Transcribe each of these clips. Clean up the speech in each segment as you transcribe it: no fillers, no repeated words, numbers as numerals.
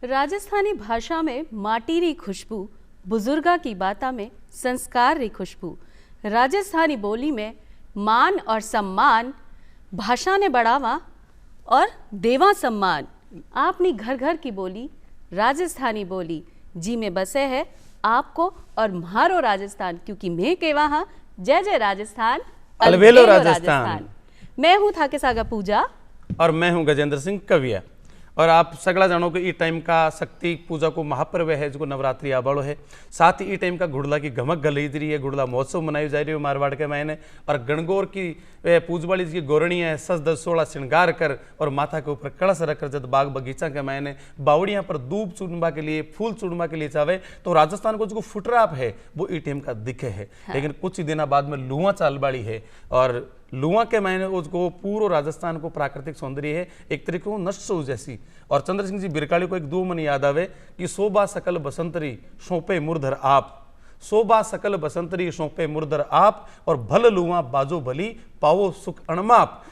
राजस्थानी भाषा में माटी री खुशबू, बुजुर्गा की बाता में संस्कार री खुशबू। राजस्थानी बोली में मान और सम्मान, भाषा ने बढ़ावा और देवा सम्मान। आपनी घर घर की बोली राजस्थानी बोली जी में बसे है आपको और म्हारो राजस्थान, क्योंकि मैं केवा हाँ जय जय राजस्थान, अलबेलो राजस्थान। मैं हूँ थाके सागा पूजा और मैं हूं गजेंद्र सिंह कविया। और आप सगला जानो कि ई टाइम का शक्ति पूजा को महापर्व है जो नवरात्रि आबाड़ो है। साथ ही ई टाइम का गुड़ला की गमक गली रही है, गुड़ला महोत्सव मनाई जा रही है मारवाड़ के महीने। और गणगौर की पूजवाड़ी की गोरणी है, सज दस 16 श्रृंगार कर और माथा के ऊपर कलश रखकर जब बाग बगीचा के महीने बावड़ियाँ पर दूब चुनबा के लिए, फूल चुनबा के लिए चाहे तो राजस्थान को जो फुटराप है वो ई टाइम का दिखे है। लेकिन कुछ ही दिनों बाद में लुआ चालबाड़ी है और लुआ के महीने उसको पूरा राजस्थान को प्राकृतिक सौंदर्य है, एक तरीके को नशो जैसी। और चंद्र सिंह जी बिरकाली को एक दो मन याद आवे कि शोभा सकल बसंतरी सौंपे मुरधर आप, शोभा सकल बसंतरी सौंपे मुरधर आप, और भल लुआ बाजो भली पावो सुख अणमाप।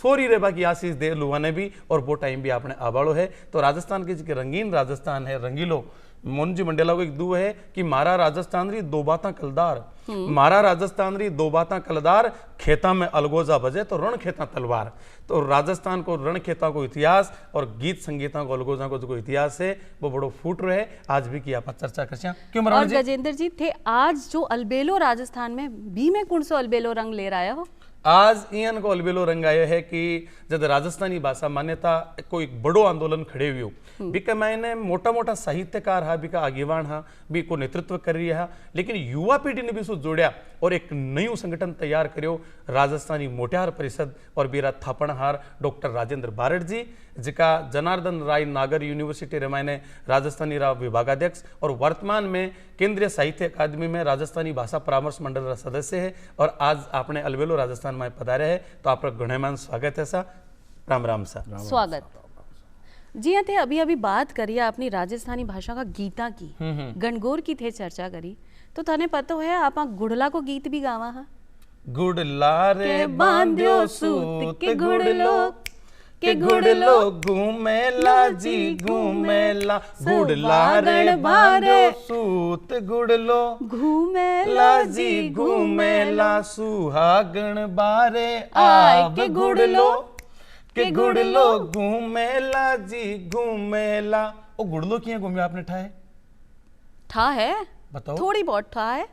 सोरी रेबा की आशीष दे लुआ ने भी, और वो टाइम भी आपने आबाड़ो है। तो राजस्थान की जी रंगीन राजस्थान है, रंगीलो। मोहनजी मंडेला को एक दू है कि मारा राजस्थान री दो बाता कलदार, मारा राजस्थान री दो बाता कलदार, खेता में अलगोजा बजे तो रण खेता तलवार। तो राजस्थान को रण खेता को इतिहास और गीत संगीता को अलगोजा को जो इतिहास है वो बड़ो फूट रहे। आज भी की आप चर्चा कर क्यों और गजेंद्र जी थे आज जो अलबेलो राजस्थान में बी में कौन सो अलबेलो रंग ले रहा हो? आज इन को अलबेलो रंग आया है कि जब राजस्थानी भाषा मान्यता को एक बड़ो आंदोलन खड़े हुए बिका मैंने मोटा मोटा साहित्यकार हा, बिका आगेवान हा, भी को नेतृत्व कर रही है। लेकिन युवा पीढ़ी ने भी उसको जोड़ा और एक नयू संगठन तैयार करो, राजस्थानी मोटियार परिषद। और बेरा थापणहार डॉक्टर राजेंद्र बारड़ जी, जिका जनार्दन राय नागर यूनिवर्सिटी रमायने राजस्थानी राव विभागाध्यक्ष और वर्तमान में केंद्रीय साहित्य अकादमी में राजस्थानी भाषा परामर्श मंडल सदस्य है। और आज आपने अलबेलो राजस्थान में पधारे है तो आपका गुणमान स्वागत है सा। राम राम सा स्वागत जी। हाँ थे अभी अभी बात करिए अपनी राजस्थानी भाषा का गीता की, गणगौर की थे चर्चा करी, तो थाने पता है आप गुड़ला को गीत भी गावा है। गुड़ला रे बांध्यो सूत के गुड़लो घूमेला जी घूमेला, गुड़ला रे बांध्यो सूत गुड़लो घूमेला जी घूमेला, सुहागण बारे आव गुड़लो के गुड़लो घूमेला जी घूमेला। ओ गुड़लो किया घूमे आपने ठा है बताओ? थोड़ी बहुत ठा है।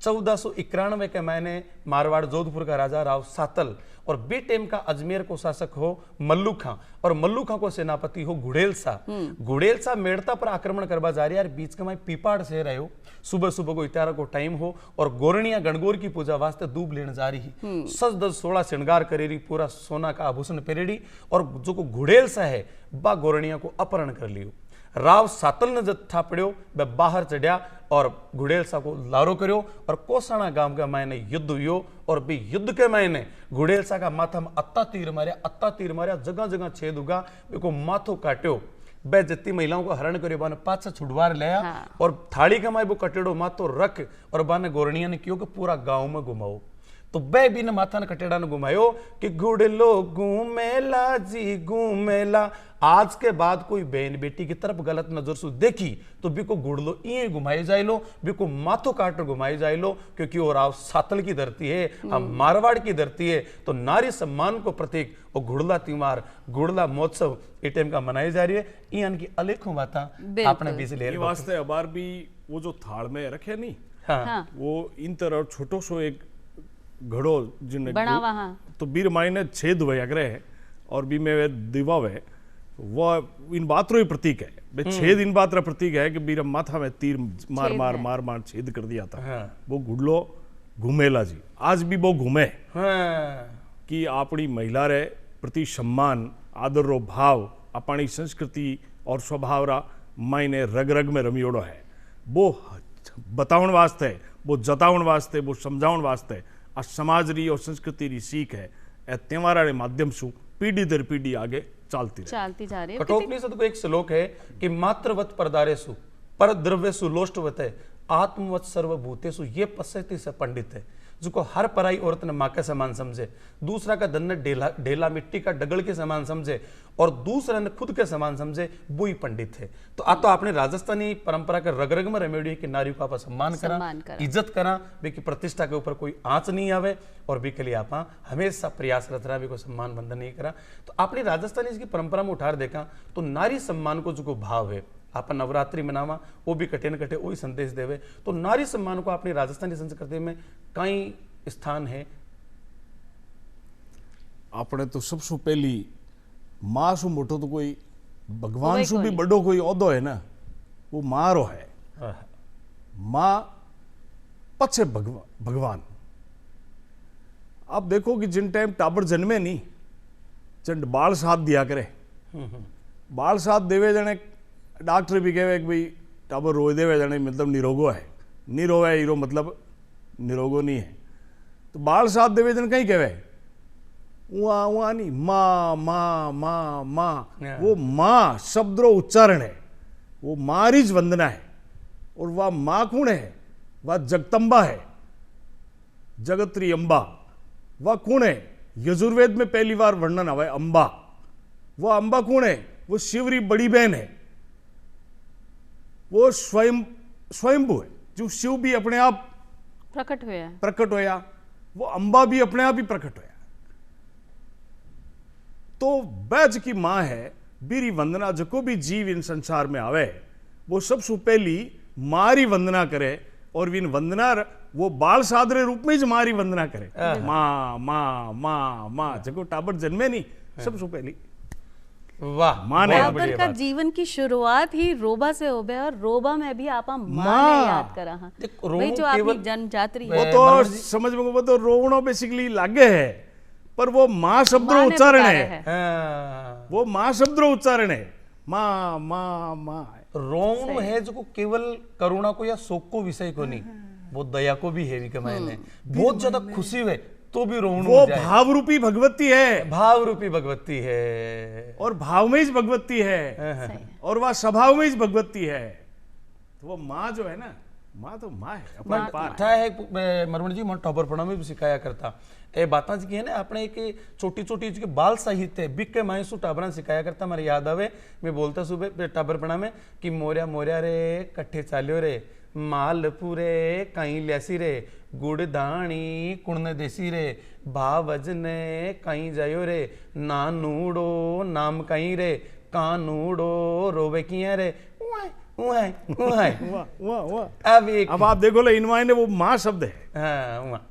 1491 के महीने मारवाड़ जोधपुर का राजा राव सातल और बी टेम का अजमेर को शासक हो मल्लू खां, और मल्लू खां को सेनापति हो गुड़ेल सा। गुड़ेल सा मेड़ता पर आक्रमण करवा जा रही है। बीच का मैं पीपाड़ से रहे हो, सुबह सुबह को इतारा को टाइम हो और गोरणिया गणगौर की पूजा वास्ते दूब लेने जा रही, सज दस 16 श्रृंगार करेरी, पूरा सोना का आभूषण पहरेड़ी, और जो को गुड़ेल सा है बा गोरणिया को अपहरण कर लियो। राव सातल ने जब था पड़ो वह बाहर चढ़िया और गुड़ेल सा को लारो करो और कोसाना गांव के मायने युद्ध हुयो। और भी युद्ध के मायने गुड़ेल सा का माथा में अत्ता तीर मारिया, जगह जगह छेद उगा, को माथो काट्यो। बे जत्ती महिलाओं को हरण करियो, बाने पाछा छुड़वार लिया। हाँ। और थाली का माय वो कटेड़ो माथो रख और बाने गोरणिया ने क्यों कि पूरा गांव में घुमाओ। तो बे भी ने माथा ने कटेड़ा ने घुमायो कि गुड़लो घूमेला जी घूमेला। आज के बाद कोई बहन बेटी की तरफ गलत नजर से देखी तो बिको गुड़लो ये घुमाई जाए लो, बिको माथो काट घुमाई जाए लो, क्योंकि वो राव सातल की धरती है, हम मारवाड़ की धरती है। तो नारी सम्मान को प्रतीक वो गुड़ला त्योहार, गुड़ला महोत्सव इस टाइम का मनाई जा रही है। इन की अलेखों बातें आपने बीच ले वास्ते अबार भी वो जो थाल में रखे नहीं, हाँ। वो इन तरह छोटो सो एक घड़ो जिन बनावा, हाँ। तो बीर मायने छेद हुए अग्रह और बी में दिवा हुए वो इन बात रो प्रतीक है। छेद इन बात रा प्रतीक है कि बीर माथा में तीर मार मार मार मार छेद कर दिया था। हाँ। वो गुड़लो घूमेला जी आज भी वो घूमे। हाँ। कि अपनी महिला रे प्रति सम्मान आदर रो भाव अपनी संस्कृति और स्वभाव रा मायने रग रग में रमियोड़ो है। वो बतावन वास्ते, वो जतावन वास्ते, वो समझावन वास्ते आ समाज री और संस्कृति री सीख है। त्योहार के माध्यम से पीढ़ी दर पीढ़ी आगे चलती जा रही है। कठोपनिषद को एक श्लोक है कि मात्रवत परदारेसु पर द्रव्यसु लोष्टवत आत्मवत सर्वभूतेषु ये पश्यति से पंडित है। जिसको हर पराई औरत ने माँ के समान समझे, दूसरा का धन ने ढेला मिट्टी का डगल के समान समझे, और दूसरा ने खुद के समान समझे, वो ही पंडित थे। तो आ तो आपने राजस्थानी परंपरा के रग रग में रमेड़ी कि नारी को आप सम्मान करा, इज्जत करा, बेकी प्रतिष्ठा के ऊपर कोई आंच नहीं आवे, और बी के लिए आप हमेशा प्रयासरत रहा, को सम्मान बंधन नहीं करा। तो आपने राजस्थानी इसकी परंपरा में उठार देखा तो नारी सम्मान को जो भाव है, आप नवरात्रि मनावा वो भी कटे न कटे वही संदेश देवे। तो नारी सम्मान को अपनी राजस्थानी संस्कृति में कई स्थान है। आपने तो सबसे पहली मां सु मोटो तो कोई भगवान सु भी बड़ो कोई औदो है ना, वो मां रो है। मां पछे भगवान। आप देखो कि जिन टाइम टाबर जन्मे नहीं, जन बाल साथ दिया करे, बाल साथ देवे जने डॉक्टर भी कहे कि भाई टाबर रोज देवे जाने मतलब निरोगो है, निरोग है हीरो मतलब निरोगो नहीं है। तो बाल साथ देवे जन कहीं कहे उआ उआ नहीं, माँ माँ माँ माँ, वो माँ शब्द रो उच्चारण है, वो मारीज वंदना है। और वह माँ कौन है? वह जगदम्बा है, जगत्री अंबा। वह कौन है? यजुर्वेद में पहली बार वर्णन हुआ है अंबा। वह अंबा कौन है? वो शिवरी बड़ी बहन है, वो स्वयंभू है, जो शिव भी अपने आप प्रकट होया, वो अंबा भी अपने आप ही प्रकट होया। तो बैज की मां है, बीरी वंदना जको भी जीव इन संसार में आवे, वो सबसे पहली मारी वंदना करे, और विन वंदना वो बाल सादरे रूप में ही मारी वंदना करे, मां मां मां मां। जको टाबर जन्मे नहीं, सबसे पहली वाह, टाबर का जीवन की शुरुआत ही रोबा से हो गया, और रोबा में भी आप मां ने याद करा। हाँ भाई, जो आपकी जनजाति वो तो समझ में, वो तो रोवणो बेसिकली लागे है, पर वो मां शब्द उच्चारण है, वो मां शब्द उच्चारण है, मां मां मां। रोवणो है जो केवल करुणा को या शोक को विषय को नहीं, वो दया को भी है। मैंने बहुत ज्यादा खुशी हुए तो भी रोवणो, वो भाव रूपी भगवती है, भाव रूपी भगवती है, और भाव में ही भगवती है, और वह स्वभाव में ही भगवती है। तो वो माँ जो है ना, माँ तो माँ है, अपना पार है। मरवण जी मन टॉपरपणा में भी सिखाया करता ए बात जी की है ना, अपने एक छोटी छोटी के बाल साहित्य बिक के मायसू टाबरा सिखाया करता। मेरे याद आवे, मैं बोलता सुबह टाबरपणा में कि मोरिया मोरिया रे कट्ठे चाल्यो रे, मालपुरे कहीं लैसी रे, गुड़ दाणी कुण देसी रे, भावजने कहीं जायो रे, नानूड़ो नाम कहीं रे, कानूड़ो रोवे किया रे। अब आप देखो ले, इनवाई ने वो माँ शब्द है, हाँ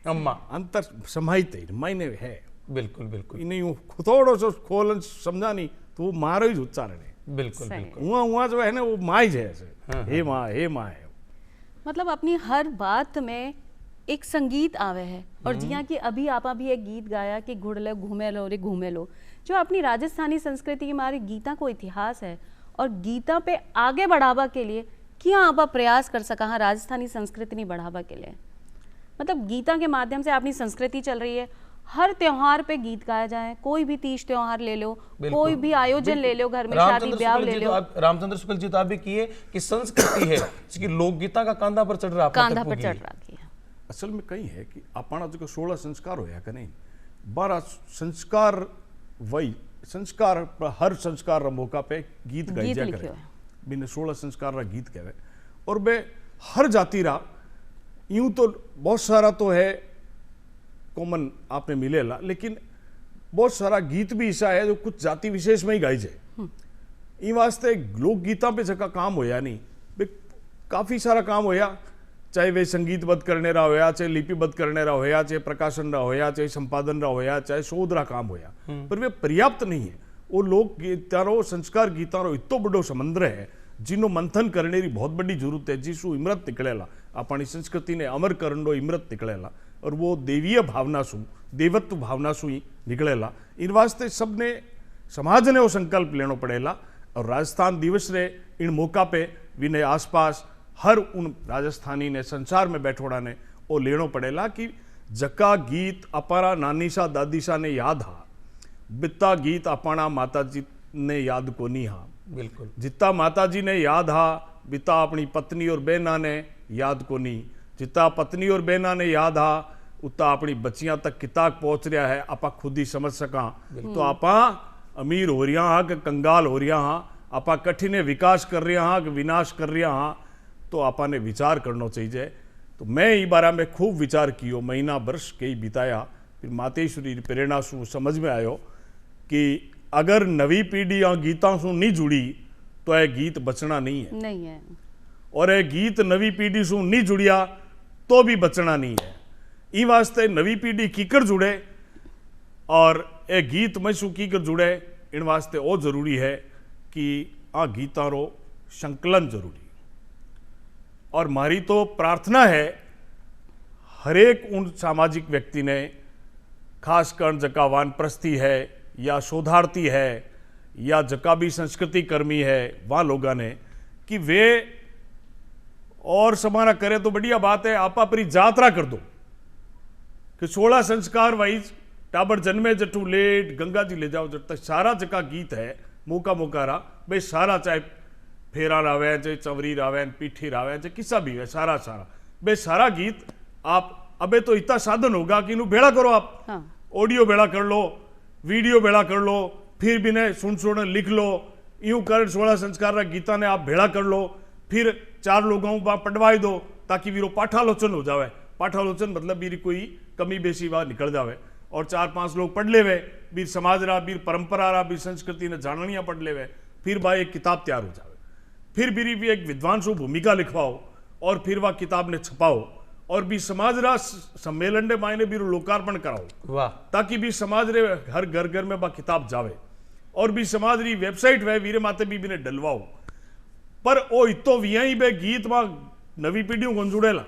अम्मा अंतर समाहित है, मायने है। बिल्कुल बिल्कुल, नहीं थोड़ो सो खोलन समझा नहीं तो वो मारो ही उच्चारण है। बिल्कुल बिल्कुल, वहाँ वहाँ जो है ना, वो माँ ही है, हे माँ हे माँ है। मतलब अपनी हर बात में एक संगीत आवे है। और जिया कि अभी आप भी एक गीत गाया कि घुड़ लो घूमे लो रे घूमे लो, जो अपनी राजस्थानी संस्कृति की हमारी गीता को इतिहास है, और गीता पे आगे बढ़ावा के लिए क्या आप प्रयास कर सका हाँ राजस्थानी संस्कृति नहीं बढ़ावा के लिए? मतलब गीता के माध्यम से अपनी संस्कृति चल रही है, हर त्योहार पे गीत गाया जाए, कोई भी तीज त्योहार ले लो, कोई भी आयोजन ले लो, घर में शादी ब्याह ले लो। रामचंद्र शुक्ल जी तो आप भी किए कि संस्कृति है जिसकी लोकगीता का कांधा पर चढ़ रहा, कांधा पर चढ़ रहा है। असल में कहीं है कि अपना जो 16 संस्कार होया कि नहीं, 12 संस्कार, वही संस्कार हर संस्कार रा मौका पे गीत गाई जा करे, बिन 16 संस्कार रा गीत कहवे। और बे हर जाति रा यूं तो बहुत सारा तो है कॉमन आपने मिलेला, लेकिन बहुत सारा गीत भी ऐसा है जो कुछ जाति विशेष में ही गाई जाए। इन वास्ते लोकगीता पे जगह काम होया नहीं, बे काफी सारा काम होया, चाहे वे संगीतबद्ध करने रहा होया, चाहे लिपिबद्ध करने रहा होया, चाहे प्रकाशन रहा होया, चाहे संपादन रहा होया, चाहे शोध रहा काम होया, पर वे पर्याप्त नहीं है। वो लोक गीतारो संस्कार गीतारो इतो बड़ो समुद्र है जिनो मंथन करने की बहुत बड़ी जरूरत है, जिसु इमरत निकलेला, अपनी संस्कृति ने अमर करनो इमरत निकलेला, और वो देवीय भावना सु, देवत्व भावना सु ही निकलेला। इन वास्ते सबने समाज ने वो संकल्प लेनो पड़ेला, और राजस्थान दिवस रे इन मौका पे विने आसपास हर उन राजस्थानी ने संसार में बैठोड़ा ने वो लेनो पड़ेला कि जका गीत अपारा नानी सा दादी सा ने याद हा, बिता गीत अपना माता जी ने याद को नहीं हा। बिल्कुल, जितना माता जी ने याद हा, बिता अपनी पत्नी और बहना ने याद को नहीं, जितना पत्नी और बहना ने याद आ उतना अपनी बच्चियां तक किताब पहुंच रहा है, आप खुद ही समझ सका। तो आप अमीर हो रहा हाँ कि कंगाल हो रहा हाँ, आप कठिन विकास कर रहा हाँ कि विनाश कर रहा हाँ, तो आपने विचार करना चाहिए। तो मैं ई बारे में खूब विचार कियो, महीना वर्ष कई बिताया, फिर मातेश्वरी प्रेरणा से समझ में आयो कि अगर नवी पीढ़ी आ गीता से नहीं जुड़ी तो यह गीत बचना नहीं है, और यह गीत नवी पीढ़ी से नहीं जुड़िया तो भी बचना नहीं है। ई वास्ते नवी पीढ़ी कीकर जुड़े और यह गीत में शू कीकर जुड़े, इन वास्ते वो जरूरी है कि आ गीता रो संकलन जरूरी। और मारी तो प्रार्थना है हरेक उन सामाजिक व्यक्ति ने, खासकर जका वानप्रस्थी है या शोधार्थी है या जका भी संस्कृति कर्मी है, वहाँ लोगों ने कि वे और समाना करे तो बढ़िया बात है, आप अपनी यात्रा कर दो कि 16 संस्कार वाइज टाबर जन्मे जटू लेट गंगा जी ले जाओ जब तक सारा जका गीत है मौका मौका रहा भाई सारा, चाहे फेरा रावे चाहे चवरी रावे पीठी रावे चाहे किसा भी है, सारा भाई सारा गीत आप अबे तो इतना साधन होगा कि इनू भेड़ा करो आप। हाँ। ऑडियो भेड़ा कर लो, वीडियो भेड़ा कर लो, फिर भी ने सुन लिख लो, यूं कर 16 संस्कार गीता ने आप भेड़ा कर लो, फिर 4 लोगों को पढ़वाई दो ताकि वीरो पाठालोचन हो जावे। पाठालोचन मतलब बीरी कोई कमी बेसी बात निकल जावे और 4-5 लोग पढ़ लेवे, बीर समाज रहा, बीर परंपरा रहा, बीर संस्कृति ने जाननिया पढ़ लेवे, फिर भाई एक किताब तैयार हो जावे। फिर बीरी भी एक विद्वान सु भूमिका लिखवाओ और फिर वह किताब ने छपाओ और भी समाज रा सम्मेलन ने मायने भी लोकार्पण कराओ। वाह। ताकि भी समाज रे हर घर घर में बा किताब जावे और भी समाज री वेबसाइट वे वीरे माते भी ने डलवाओ। पर ओ इतो वियाई बे गीत मा नवी पीढ़ी को जुड़ेला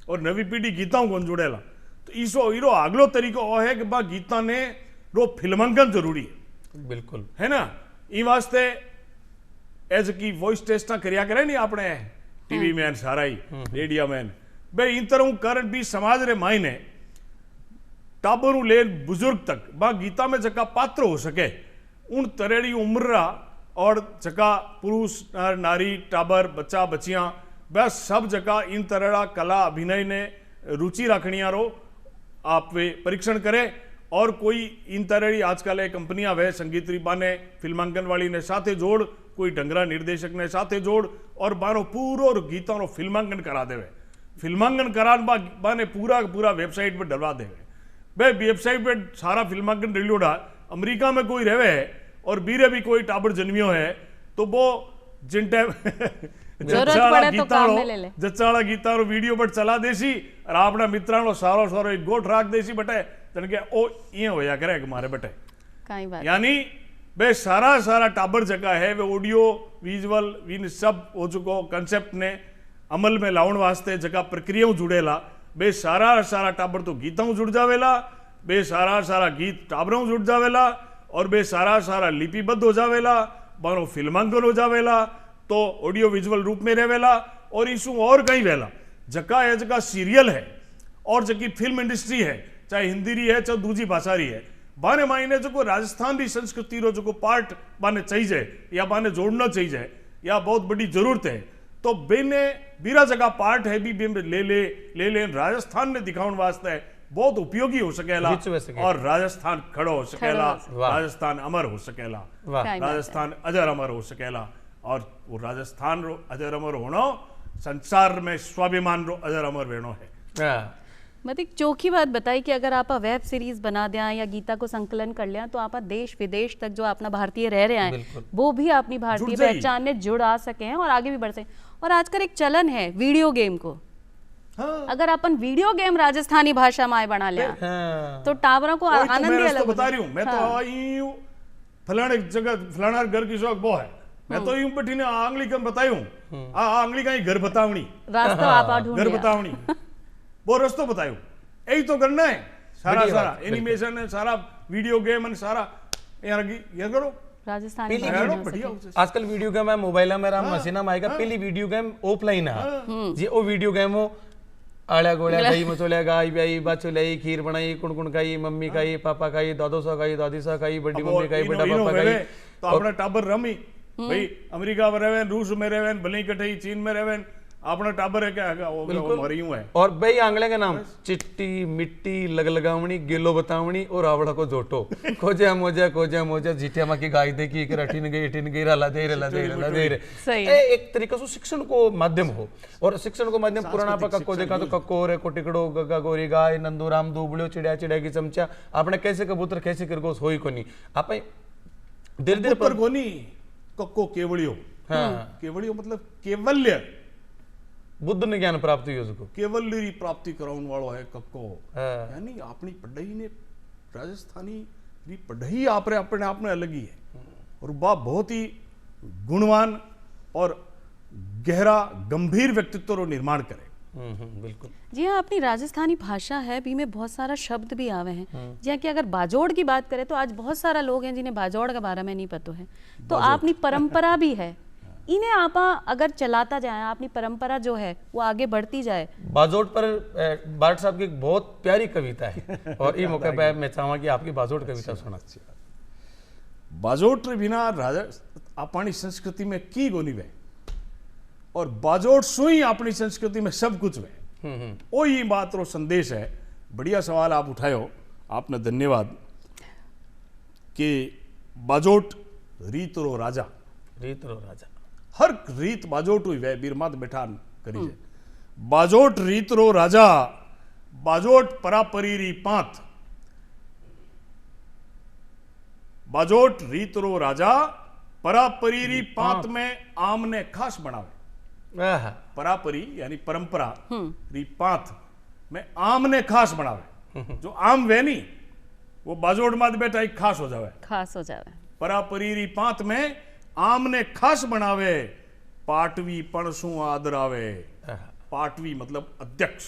और नवी पीढ़ी गीताओं को जुड़ेला, तो इसो इरो अगलो तरीको ओ है कि बा गीता ने रो फिल्मांकन जरूरी है। बिल्कुल है ना। ई वास्ते एज की वॉइस टेस्टा करिया करे नहीं आपने टीवी में सारा ही रेडियो में बे इन तरह कारण भी समाज रे मायने टाबरू ले बुजुर्ग तक बा गीता में जका पात्र हो सके उन तरेड़ी उम्र रा और जका पुरुष नारी टाबर बच्चा बच्चियां बस सब जगह इन तरह कला अभिनय ने रुचि रखनिया रो आप वे परीक्षण करे। और कोई इन तरह आजकल एक कंपनियां वे संगीत रिबा ने फिल्मांकन वाली ने साथे जोड़, कोई डंगरा निर्देशक ने साथे जोड़ और बारो पूरो गीता रो फिल्मांकन करा देवे। फिल्मांकन करान बाने पूरा वेबसाइट पर डलवा देवे। भाई वेबसाइट पे सारा फिल्मांकन रिलोड़ा अमेरिका में कोई रहे और बीरे भी कोई टाबर जन्मियो है तो वो जिन टाइम जच्चाड़ा गीता रो वीडियो पर चला देसी और अपना मित्राणो सारो एक गोठ राख देसी बटे तन के ओ ये होया करे कि मारे बटे काई बात। यानी बे सारा टाबर जगह है वे ऑडियो विजुअल विन सब हो चुको कंसेप्ट ने अमल में लाउण वास्ते जगह प्रक्रियाओं जुड़ेला। बे सारा टाबर तो गीताओं जुड़ जावेला, बे सारा गीत टाबरों जुड़ जावेला और बे सारा लिपिबद्ध हो जावेला, बारो फिल्मांकन हो जावेला तो ऑडियो विजुअल रूप में रहेला। और इसू और कहीं वेला जका है जका सीरियल है और जकी फिल्म इंडस्ट्री है, चाहे हिंदी री है चाहे दूसरी भाषा री है, बाने मायने जो राजस्थान की संस्कृति रो जो पार्ट बाने चाहिए या बाने जोड़ना चाहिए या बहुत बड़ी जरूरत है तो बेने बीरा जगह पार्ट है भी ले राजस्थान में दिखाने वास्ते बहुत उपयोगी हो सकेला और राजस्थान खड़ो हो सकेला, राजस्थान अमर हो सकेला, राजस्थान अजर अमर हो सकेला। और वो राजस्थान रो अजर अमर होनो संसार में स्वाभिमान रो अजर अमर वेणो है। मतलब चौखी बात बताई कि अगर आप वेब सीरीज बना दें या गीता को संकलन कर लिया तो आप देश विदेश तक जो अपना भारतीय रह रहे हैं वो भी अपनी भारतीय पहचान में जुड़ आ सके हैं और आगे भी बढ़ सके। और आजकल एक चलन है वीडियो गेम को। हाँ। अगर अपन वीडियो गेम राजस्थानी भाषा में बना लिया तो टावरों को आनंद ही अलग बता रही हूँ। मैं तो फलाने जगह फलाना घर की शौक वो है, मैं तो यूं बैठी ने आंगली कम बतायूं आंगली का ही घर बतावनी रास्ता आपा ढूंढ घर बतावनी वो रास्ता बतायूं यही तो करना है। सारा एनिमेशन है, सारा वीडियो गेम है, सारा ये करो राजस्थानी आजकल वीडियो गेम है मोबाइल में राम मशीना में आएगा। पहली वीडियो गेम ऑफलाइन है जी, ओ वीडियो गेम हो आड़ा गोड़ा गई मचोलिया गाई ब्याई बाचोलाई खीर बनाई कुण खाई मम्मी खाई पापा खाई दादो सा खाई दादी सा खाई बड़ी मम्मी खाई बड़ा पापा खाई तो अपना टाबर रमी भाई अमेरिका में रहें, रूस में रहें, भले इकट्ठे चीन में रहें, अपना टाबर है क्या है वो मरी हूं है। और भाई आंगले के नाम चिट्टी मिट्टी लगलगावणी गेलो बतावणी और आवड़ा को जोटो खोजा मोजा जीठिया मा की गाय दे की रठिन गई रला दे रे सही एक तरीके से शिक्षण को माध्यम हो। और शिक्षण को माध्यम पुराना पर कक्को देखा तो कक्को रे कोटिकड़ो गगा गोरी गाय नंदू राम दूबड़ियो चिड़िया चिड़िया की चमचा आपने कैसे कबूतर कैसे किरगोस होई कोनी आप धीरे धीरे पर कोनी कक्को केवड़ियो। हाँ केवड़ियो मतलब केवल्य, बुद्ध ने ज्ञान प्राप्त हुई उसको केवल्य री प्राप्ति कराउन वालो है कक्को। हाँ। यानी अपनी पढ़ाई ने राजस्थानी री पढ़ाई आपरे अपने आप में अलग ही है और वह बहुत ही गुणवान और गहरा गंभीर व्यक्तित्व रो निर्माण करे। बिल्कुल जी हाँ, अपनी राजस्थानी भाषा है भी में बहुत सारा शब्द भी आवे हैं। जहाँ कि अगर बाजोड़ की बात करें तो आज बहुत सारा लोग हैं जिन्हें बाजोड़ के बारे में नहीं पता है। तो आपनी परंपरा भी है, इन्हें आप अगर चलाता जाए, आपनी परंपरा जो है वो आगे बढ़ती जाए। बाजोट पर बाट साहब की एक बहुत प्यारी कविता है और ये मौके पे मैं चाहूँगा कि आपकी बाजोट कविता सुना। बाजोट रे बिना राजा अपनी संस्कृति में की गोनी वे और बाजोट सुई अपनी संस्कृति में सब कुछ वे। ओ ये बात रो संदेश है। बढ़िया सवाल आप उठायो, आपने धन्यवाद। कि बाजोट रीत रो राजा, रीत रो राजा हर रीत बाजोट हुई वे बीरमात बैठा करी है। बाजोट रीत रो राजा, बाजोट परापरी री पांत। बाजोट रीत रो राजा परापरी री पांत में आमने खास बनावे। परापरी यानी परंपरा री पांत में आमने खास बनावे। जो आम वे नहीं वो बाजोट मात बैठा एक खास हो जावे। परापरी री पांत में आमने खास बनावे, पाटवी पणसू आदरावे। पाटवी मतलब अध्यक्ष,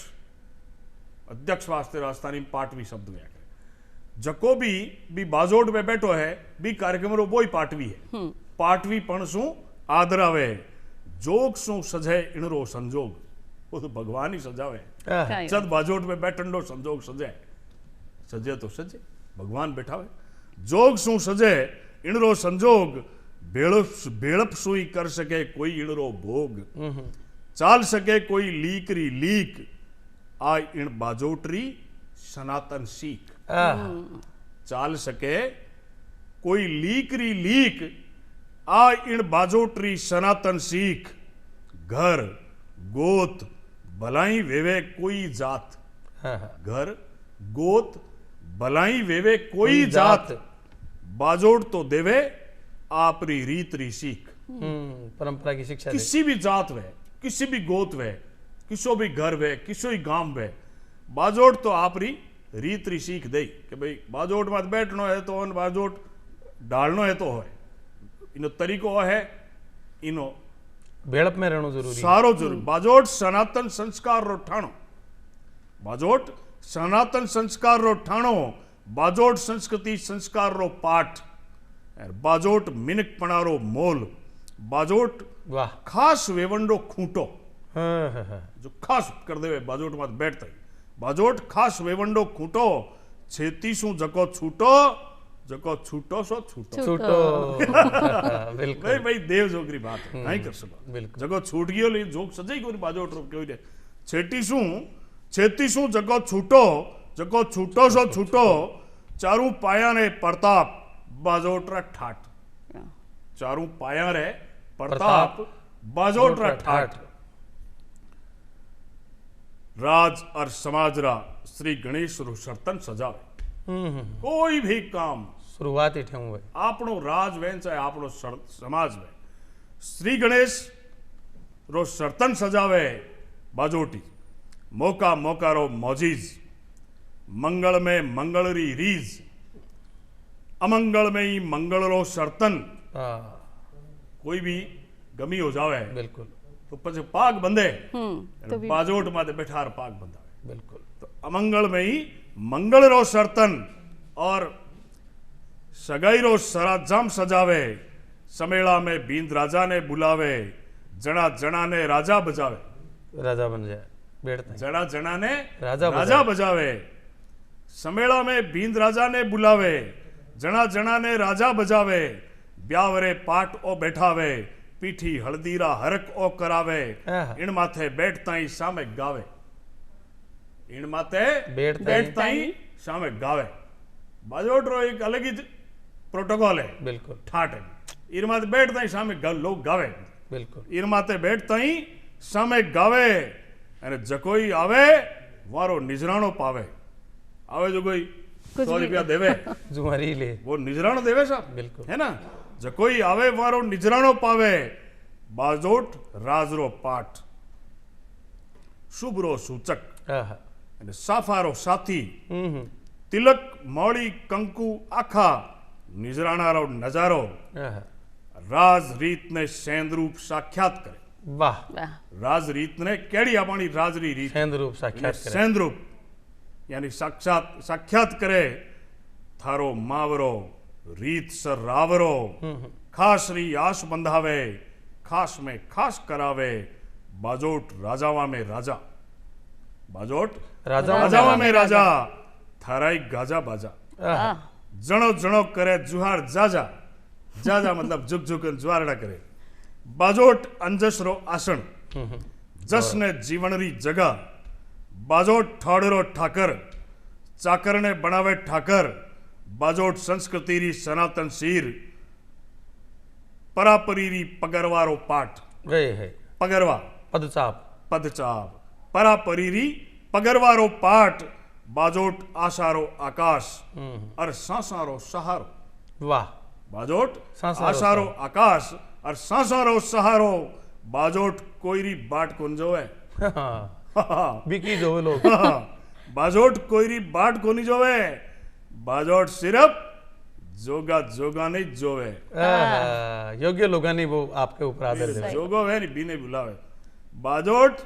अध्यक्ष वास्ते राजस्थानी में पाटवी शब्द में करे। जको भी बाजोट में बैठो है भी कार्यक्रम रो वो ही पाटवी है। पाटवी पणसू आदरावे, जोग सु सजे इणरो संजोग। वो तो भगवान ही सजावे। चद बाजोट में बैठंडो संजोग सजे, सजे तो सजे भगवान बैठावे। जोग सु सजे इणरो संजोग, बेड़प सुई कर सके कोई इणरो भोग। चाल सके कोई लीकरी लीक, आ इण बाजोटरी सनातन सीख। चाल सके कोई लीकरी लीक, आ इण बाजोटरी सनातन सीख। घर गोत भलाई वेवे कोई जात। घर गोत भलाई वेवे कोई जात, बाजोट तो देवे आपरी रीत री सीख। परंपरा की शिक्षा किसी भी जात वे, किसी भी गोत वे, किसो भी घर वे, किसो ही गांव वे, बाजोट तो आपरी रीत री सीख दे कि भाई बाजोट मत बैठनो है तो बाजोट डालनो है तो है। इनो तरीको है, इनो भेड़प में रहना जरूरी सारो जरूरी। बाजोट सनातन संस्कार रो ठाणो, बाजोट सनातन संस्कार रो ठाणो, बाजोट संस्कृति संस्कार रो पाठ, बाजोट मिनक पणारो मोल, बाजोट वाह खास वेवंडो खूंटो। जो खास कर देवे बाजोट मत बैठता ही। बाजोट खास वेवंडो खूंटो, छेती सु जको छूटो, जको छूटो सो छूटो। बिल्कुल भाई देव जोगरी बात है, नहीं कर सको। बिल्कुल जगो छूट गयो ले जोग सजाई कोई बाजोट रो कोई ने। छेती सु जको छूटो, जको छूटो सो छूटो, चारू पाया ने प्रताप, बाजोट रा ठाट। चारू पाया रे प्रताप, बाजोट रा ठाट। राज और समाज रा श्री गणेश रो सर्तन सजावे। कोई भी काम शुरुआत ही ठेऊ भाई आपनो राज वे चाहे आपनो समाज वे, श्री गणेश रो सर्तन सजावे बाजोटी। मौका मौका रो मौजीज, मंगल में मंगल री रीज, अमंगल में ही मंगल रो सर्तन। कोई भी गमी हो जावे बिल्कुल तो पछे पाग बंधे, तो बाजोट माते बैठार पाग बंधावे। बिल्कुल तो अमंगल में ही मंगल रो सर्तन और सगाई रो सराजाम सजावे। समेला में बींद राजा ने बुलावे, जना जना ने राजा बजावे। राजा बन जाए बैठता जना जना ने राजा राजा बजावे। समेला में बींद राजा ने बुलावे, जना जना ने राजा बजावे। ब्यावरे पाट ओ बैठावे, पीठी हल्दीरा हरक ओ करावे आहा। इन माथे बैठता ही सामे गावे इन माथे बैठता ही सामे गावे बाजोट रो एक अलग ही प्रोटोकॉल है बिल्कुल ठाट है इन माथे बैठता ही सामे लोग गावे बिल्कुल इन माथे बैठता ही सामे गावे अरे जकोई आवे वारो निजराणो पावे आवे जो कोई कुछ 100 भी- रुपया देवे जुमारी ले वो निजराणो देवे साहब बिल्कुल है ना जकोई आवे वारो निजराणो पावे बाजोट राजरो पाठ शुभरो सूचक आहा અને સાફારો સાથી हम्म તિલક મોળી કંકુ આખા નિજરાણારો નજારો आहा રાજ રીતને સેંદરૂપ સાક્ષાત કરે वाह वाह રાજ રીતને કેડી આપણી રાજરી રીત सेंद्र रूप साक्षात करे સેંદરૂપ યાની સાક્ષાત કરે થારો માવરો રીત સર રાવરો ખાસ રી આશ બંધાવે ખાસ में ખાસ करावे बाजोट राजावा में राजा बाजोट राजावा में राजावा में राजा थाराई गाजा बाजा आहा जणो जणो करे जुहार जाजा जाजा मतलब झुक झुक जुहारड़ा करे बाजोट अंजस रो आसन जस ने जीवन री जगह बाजोट ठाड़रो ठाकर चाकर ने बनावे ठाकर बाजोट संस्कृति री सनातन शीर परापरी री पगरवारो पाठ गए है पगरवा पदचाप पदचाप परापरीरी पगरवारो पाठ बाजोट आशारो आकाश और सांसारो सहारो वाह बाजोट सांसारो आशारो आकाश और सांसारो सहारो बाजोट कोईरी बाट कुंजो है बिकी जो लोग बाजोट कोईरी बाट कोनी जोवे बाजोट सिर्फ जोगा जोगा नहीं जोवे आहा, योग्य लोग नहीं वो आपके ऊपर आदर दे जोगो है नहीं बीने बुलावे बाजोट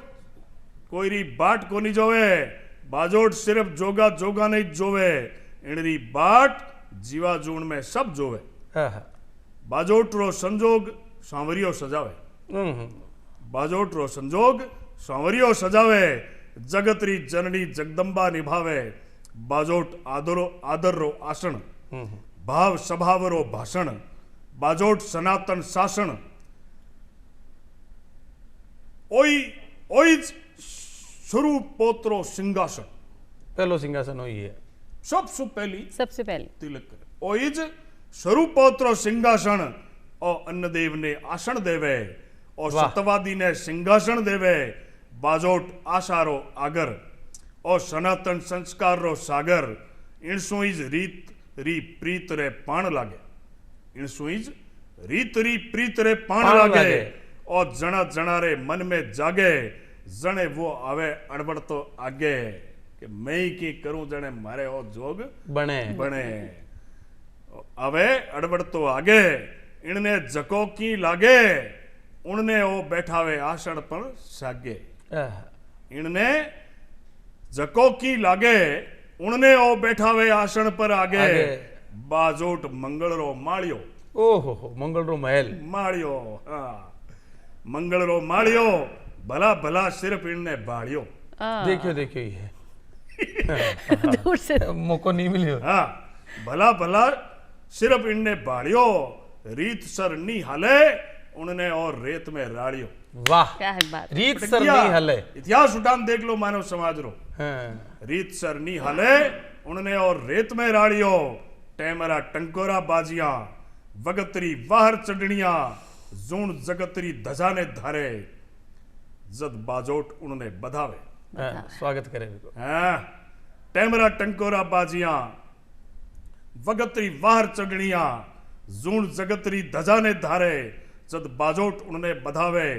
कोईरी बाट कोनी जोवे बाजोट सिर्फ जोगा जोगा नहीं जोवे इनरी बाट जीवा जून में सब जोवे आहा बाजोट रो संजोग सांवरियो सजावे हम्म बाजोट रो संजोग सांवरियो सजावे जगतरी जननी जगदंबा निभावे बाजोट आदर रो आसन भाव स्वभाव रो भाषण बाजोट सनातन शासन ओई ओई स्वरूप पोत्रो सिंहासन पहलो सिंहासन वही है सबसे पहली सबसे पहले तिलक करे ओइज स्वरूप पोत्रो सिंहासन और अन्नदेव ने आसन देवे और वाह। सतवादी ने सिंहासन देवे बाजोट आशारो आगर और सनातन संस्कार रो सागर इनसुइज रीत री प्रीत रे पाण लागे इनसुइज रीत री प्रीत रे पाण पाण लागे लागे। और जना जना रे मन में जागे जने वो आवे अड़बड़ तो आगे कि मैं ही की करूं जने मारे हो जोग बने बने अवे अड़बड़ तो आगे इनने जको की लागे उनने वो बैठावे आसन पर सागे आहा, इनने जको की लागे उनने वो बैठावे आसन पर आगे आगे। बाजोट मंगल रो माळियो ओहो हो मंगल रो महल माळियो हाँ मंगल रो माळियो भला भला सिर्फ इनने बाड़ियो देखियो देखियो ये दूर से मौको नहीं मिलियो हाँ भला भला सिर्फ इनने बाड़ियो रीत सर नी हले उनने और रेत में राड़ियो वाह क्या है बात रीत सर नहीं हले इतिहास उठान देख लो मानव समाज रो हाँ, रीत सर नी हले उनने और रेत में राड़ियो टेमरा टंकोरा बाजियां वगतरी वाहर चढ़निया जून जगतरी धजा ने धारे जद बाजोट उन्होंने बधावे हाँ, स्वागत करे इनको हाँ टेमरा टंकोरा बाजियां वगतरी वाहर चढ़निया जून जगतरी धजा ने धारे जद बाजोट उन्होंने बधावे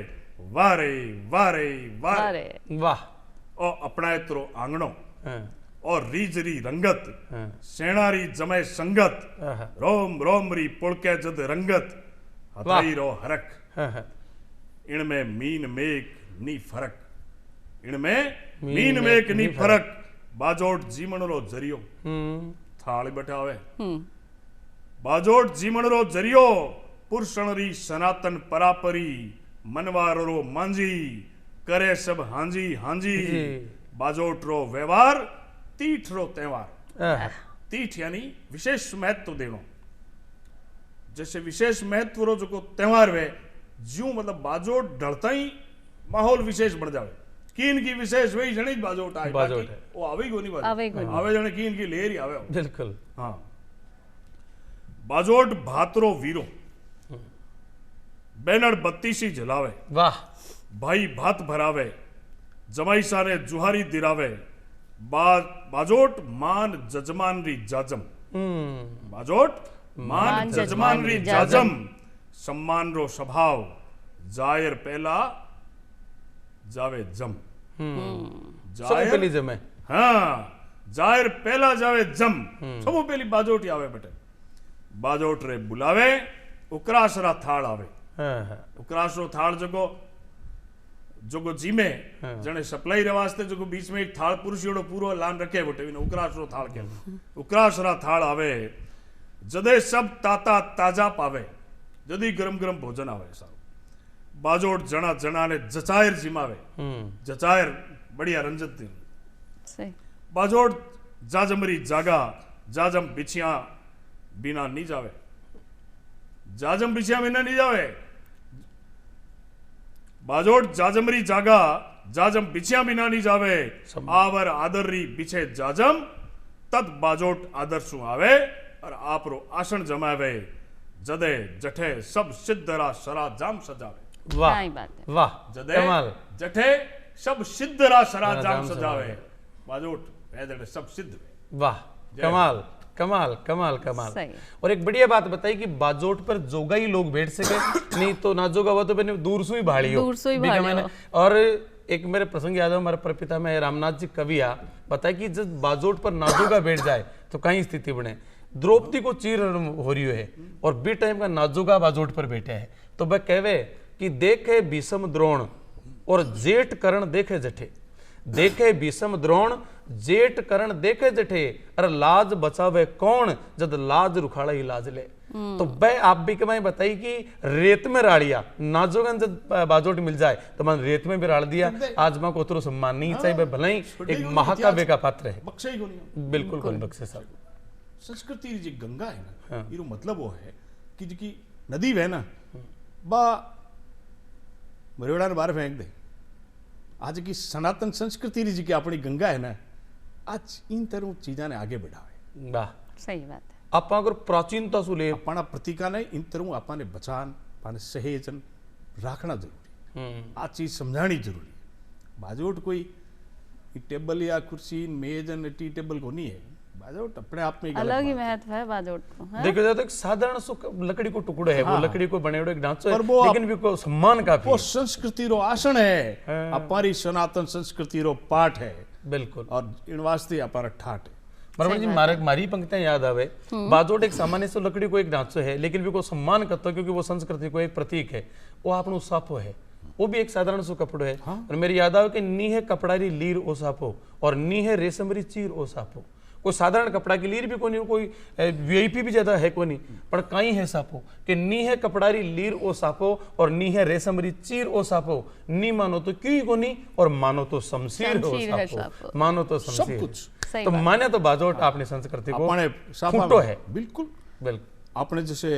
वारे वारे वारे अरे वाह और अपनाए तरो आंगणो हाँ, और रीजरी रंगत हाँ, सेणारी जमे संगत आहा, रोम रोम री पुलके जद रंगत हथाई रो हरक हाँ, हाँ, इनमें मीन मेक नी फरक इनमें मीन मीन मेक मेक नी नी फरक बाजोट जीवन रो जरियो थाल बैठावे बाजोट जीवन रो जरियो पुरुषण री सनातन परापरी मनवार रो मांझी करे सब हांजी हांजी जी। बाजोट रो व्यवहार तीठ रो त्योहार आहा, तीठ यानी विशेष महत्व देनो जैसे विशेष महत्व रो जो त्योहार वे ज्यों मतलब बाजोट ढलता ही माहौल विशेष बन जावे कीन की विशेष वही जने बाजोट आए बाजोट है। वो आवे ही कोनी आवे ही कोनी। आवे जने कीन की लेर ही आवे हो। बिल्कुल। हाँ बाजोट भातरो वीरो बैनर बत्तीसी जलावे वाह। भाई भात भरावे जमाई सारे जुहारी दिरावे बाजोट मान जजमान री जाजम बाजोट मान जजमान री जाजम सम्मान रो स्वभाव जायर पहला जावे जम सब पहली जमे। हाँ जायर पहला जावे जम सब पहली बाजोट आवे बेटे बाजोट रे बुलावे उकरासरा थाल आवे हाँ। उकरासरो थाल जोगो जीमे जने सप्लाई रे वास्ते जोगो बीच में एक थाल पुरुषियोड़ो पूरो लान रखे बोटे इने उकरासरो थाल के उकरासरा थाल आवे जदे सब ताता ताजा पावे जदी गरम गरम भोजन आवे सारो बाजोट जना जना ने जचायर जिमावे जचायर बढ़िया रंजत दिन सही बाजोट जाजमरी जागा जाजम बिछिया बिना नहीं जावे जाजम बिछिया बिना नहीं जावे बाजोट जाजमरी जागा जाजम बिछिया बिना नहीं जावे आवर आदर री बिछे जाजम तद बाजोट आदर सु आवे और आपरो आसन जमावे जदे जठे सब सिद्धरा सरा जाम सजावे वाह क्या ही बात है। वाह जदे कमाल। जठे सब सिद्धरा सरा जाम जाम सजावे सजावे। बाजोट ऐदड़े सब सिद्ध वे वाह कमाल कमाल कमाल कमाल। सही। और एक बढ़िया बात बताई कि बाजोट पर जोगा ही लोग बैठ सके नहीं तो ना जोगा हुआ तो मैंने दूर से ही भाड़ी हो दूर से ही भी भाड़ी मैंने। हो। और एक मेरे प्रसंग याद है हमारे प्रपिता में रामनाथ जी कवि आ बताया कि जब बाजोट पर नाजोगा बैठ जाए तो कहीं स्थिति बने। द्रौपदी को चीर हो रही है और बी टाइम का नाजोगा बाजोट पर बैठे है तो वह कहवे कि देखे भीषम द्रोण और जेठ करण देखे जठे देखे भीषम द्रोण जेठ करण देखे जठे अरे लाज बचावे कौन जद लाज रुखाड़ा ही लाज ले। तो वह आप भी कमाई बताई कि रेत में राड़िया नाजोगन जब बाजोट मिल जाए तो मन रेत में भी राड़ दिया। आज मां को उतरो सम्मान नहीं चाहिए भले ही एक महाकाव्य का पात्र है। बख्शे ही कोनी बिल्कुल कौन बख्शे साहब। संस्कृति जी गंगा है ना इरो मतलब वो है कि जी नदी वह ना बा मरेड़ा ने बाहर फेंक दे आज की सनातन संस्कृति जी की अपनी गंगा है ना आज इन तरह चीजा ने आगे बढ़ावे वाह सही बात है। आप अगर प्राचीनता सु ले अपना प्रतीका ने इन तरह आपने बचान पाने सहेजन रखना जरूरी आ चीज समझानी जरूरी। बाजोट कोई टेबल या कुर्सी मेज टी टेबल को नहीं है बाजोट अपने आप में एक अलग ही बात है। महत्व है बाजोट को हाँ? देखो जाए तो एक साधारण सो लकड़ी को टुकड़ो है वो लकड़ी को बने एक ढांचो है पर वो लेकिन भी को सम्मान काफी वो है। संस्कृति रो आसन है हमारी सनातन संस्कृति रो पाठ है बिल्कुल। और इन वास्ते हमारा ठाट है। बराबर जी मारी पंक्तियां याद आवे बाजोट एक सामान्य से लकड़ी को एक ढांचो है लेकिन भी को सम्मान करता है क्योंकि वो संस्कृति को एक प्रतीक है। वो आपनो साफो है वो भी एक साधारण सो कपड़ो है। और मेरी याद आवे कि नी है कपड़ारी लीर ओ साफो और नी है रेशमरी चीर ओ साफो। कोई साधारण कपड़ा की लीर भी कोनी कोई वीआईपी भी ज्यादा है कोनी पर कहीं है सापो कि नी है कपड़ारी लीर ओ सापो और नी है रेशमरी चीर ओ सापो नी मानो तो क्यों कोनी और मानो तो शमशीर हो शमशीर है सापो सापो। मानो तो सब शमशीर कुछ सही तो बात। माने तो बाजोट अपनी संस्कृति को अपने साफा खूंटो में- है। बिल्कुल बिल्कुल आपने जैसे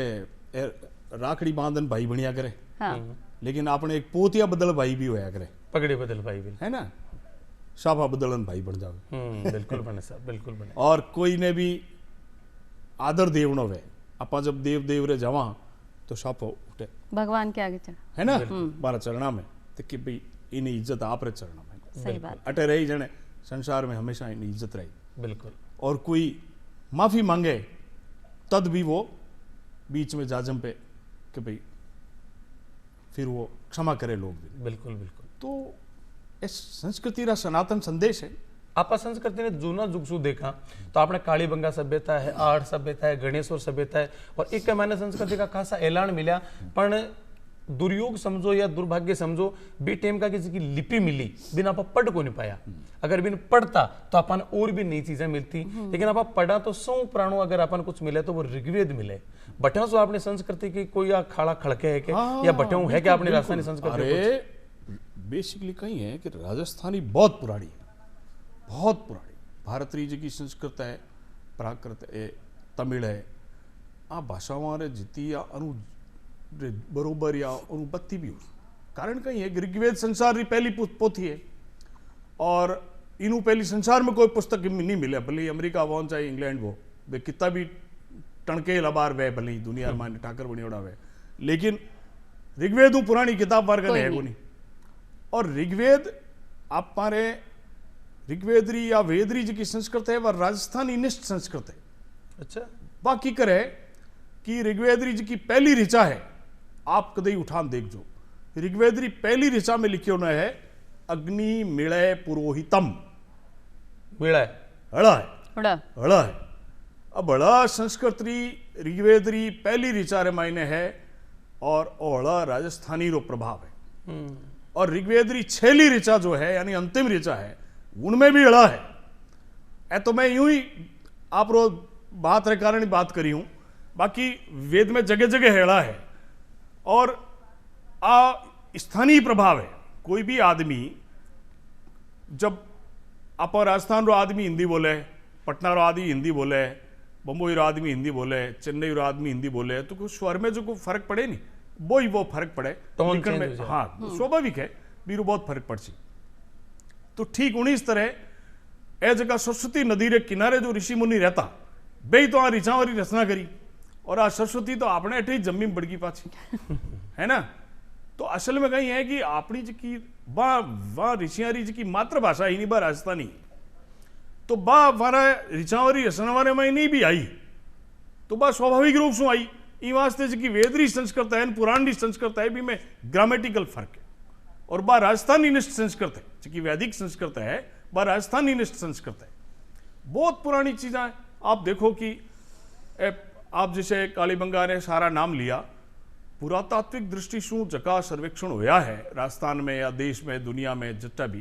राखड़ी बांधन भाई बनिया करे हाँ लेकिन आपने एक पोतिया बदल भाई भी होया करे पगड़ी बदल भाई बिल्कुल है ना साफा बदलन भाई बन जावे बिल्कुल बने साहब बिल्कुल बने। और कोई ने भी आदर देवनो वे अपा जब देव रे जावा तो साफो उठे भगवान के आगे चढ़ है ना बारा चरणा में तो कि भाई इन इज्जत आप रे चरणा में सही बात। अटे रही जने संसार में हमेशा इन इज्जत रही। बिल्कुल और कोई माफी मांगे तद भी वो बीच में जाजम पे कि भाई फिर वो क्षमा करे लोग भी। बिल्कुल बिल्कुल। तो इस संस्कृति का सनातन संदेश है। आपा संस्कृति ने जूना जुगसू देखा तो आपने कालीबंगा सभ्यता है आड़ सभ्यता है गणेश्वर सभ्यता है और एक मैंने संस्कृति का खासा ऐलान मिला पर दुर्योग समझो या दुर्भाग्य समझो बी टेम का किसी की लिपि मिली बिना आप पढ़ को नहीं पाया। अगर बिन पढ़ता तो अपन और भी नई चीजें मिलती लेकिन आप पढ़ा तो 100 प्राणों अगर अपन कुछ मिले तो वो ऋग्वेद मिले। बटिया सो आपने संस्कृति की कोई या खाड़ा खड़के है कि या बटिया है कि आपने राजस्थानी संस्कृति अरे बेसिकली कहीं है कि राजस्थानी बहुत पुरानी है बहुत पुरानी। भारतीय जी की संस्कृत है प्राकृत है तमिल है आ भाषाओं रे जिती या अनु बरोबर या अनुपत्ति भी हो। कारण कहीं है कि ऋग्वेद संसार री पहली पोथी है और इनू पहली संसार में कोई पुस्तक नहीं मिले, भले अमेरिका वो चाहे इंग्लैंड वो वे कितना भी टणके लबार वे भले दुनिया माने ठाकर बनी उड़ा वे, लेकिन ऋग्वेद पुरानी किताब बार है को नहीं। और ऋग्वेद आप मारे ऋग्वेदरी या वेदरी जी की संस्कृत है वह राजस्थानी निष्ठ संस्कृत है। अच्छा, बाकी करे कि ऋग्वेदरी जी की पहली ऋचा है, आप कदई उठान देख जो ऋग्वेदरी पहली ऋचा में लिखे होना है अग्नि मिलय पुरोहितम। मिला है, हड़ा है, बड़ा हड़ा है। अब हड़ा संस्कृतरी ऋग्वेदरी पहली ऋचा रे मायने है और हड़ा राजस्थानी रो प्रभाव है। और ऋग्वेदरी छेली ऋचा जो है यानी अंतिम ऋचा है उनमें भी हड़ा है। ए तो मैं यूं ही आप रो बात रे कारण बात करी हूं, बाकी वेद में जगह जगह हेड़ा है और स्थानीय प्रभाव है। कोई भी आदमी जब आप राजस्थान रो आदमी हिंदी बोले, पटना रो आदमी हिंदी बोले, बम्बई रो आदमी हिंदी बोले, चेन्नई रो आदमी हिंदी बोले, तो कुछ स्वर में जो कोई फर्क पड़े नहीं, वो फर्क पड़े टोन लिखण चेंज में। हो जाए। हाँ स्वाभाविक है, बीरू बहुत फर्क पड़ सी। तो ठीक उन्हीं इस तरह ए जगह सरस्वती नदी रे किनारे जो ऋषि मुनि रहता बे तो आ ऋचावारी रचना करी और आ सरस्वती तो आपने अठे जमीन बड़गी पाछी है ना। तो असल में कहीं है कि अपनी जी की वहाँ ऋषियारी जी की मातृभाषा ही नहीं बा राजस्थानी, तो बा हमारा ऋचावारी रचनावारे में नहीं भी आई तो बा स्वाभाविक रूप से आई। ई वास्ते जी की वेदरी संस्कृत है पुरानी संस्कृत है भी में ग्रामेटिकल फर्क है और बा राजस्थानी निष्ठ संस्कृत है जी की वैदिक संस्कृत है बा राजस्थानी निष्ठ संस्कृत है। बहुत पुरानी चीज़ें हैं। आप देखो कि आप जैसे कालीबंगा ने सारा नाम लिया, पुरातात्विक दृष्टि से जका सर्वेक्षण होया है राजस्थान में या देश में दुनिया में जट्टा भी,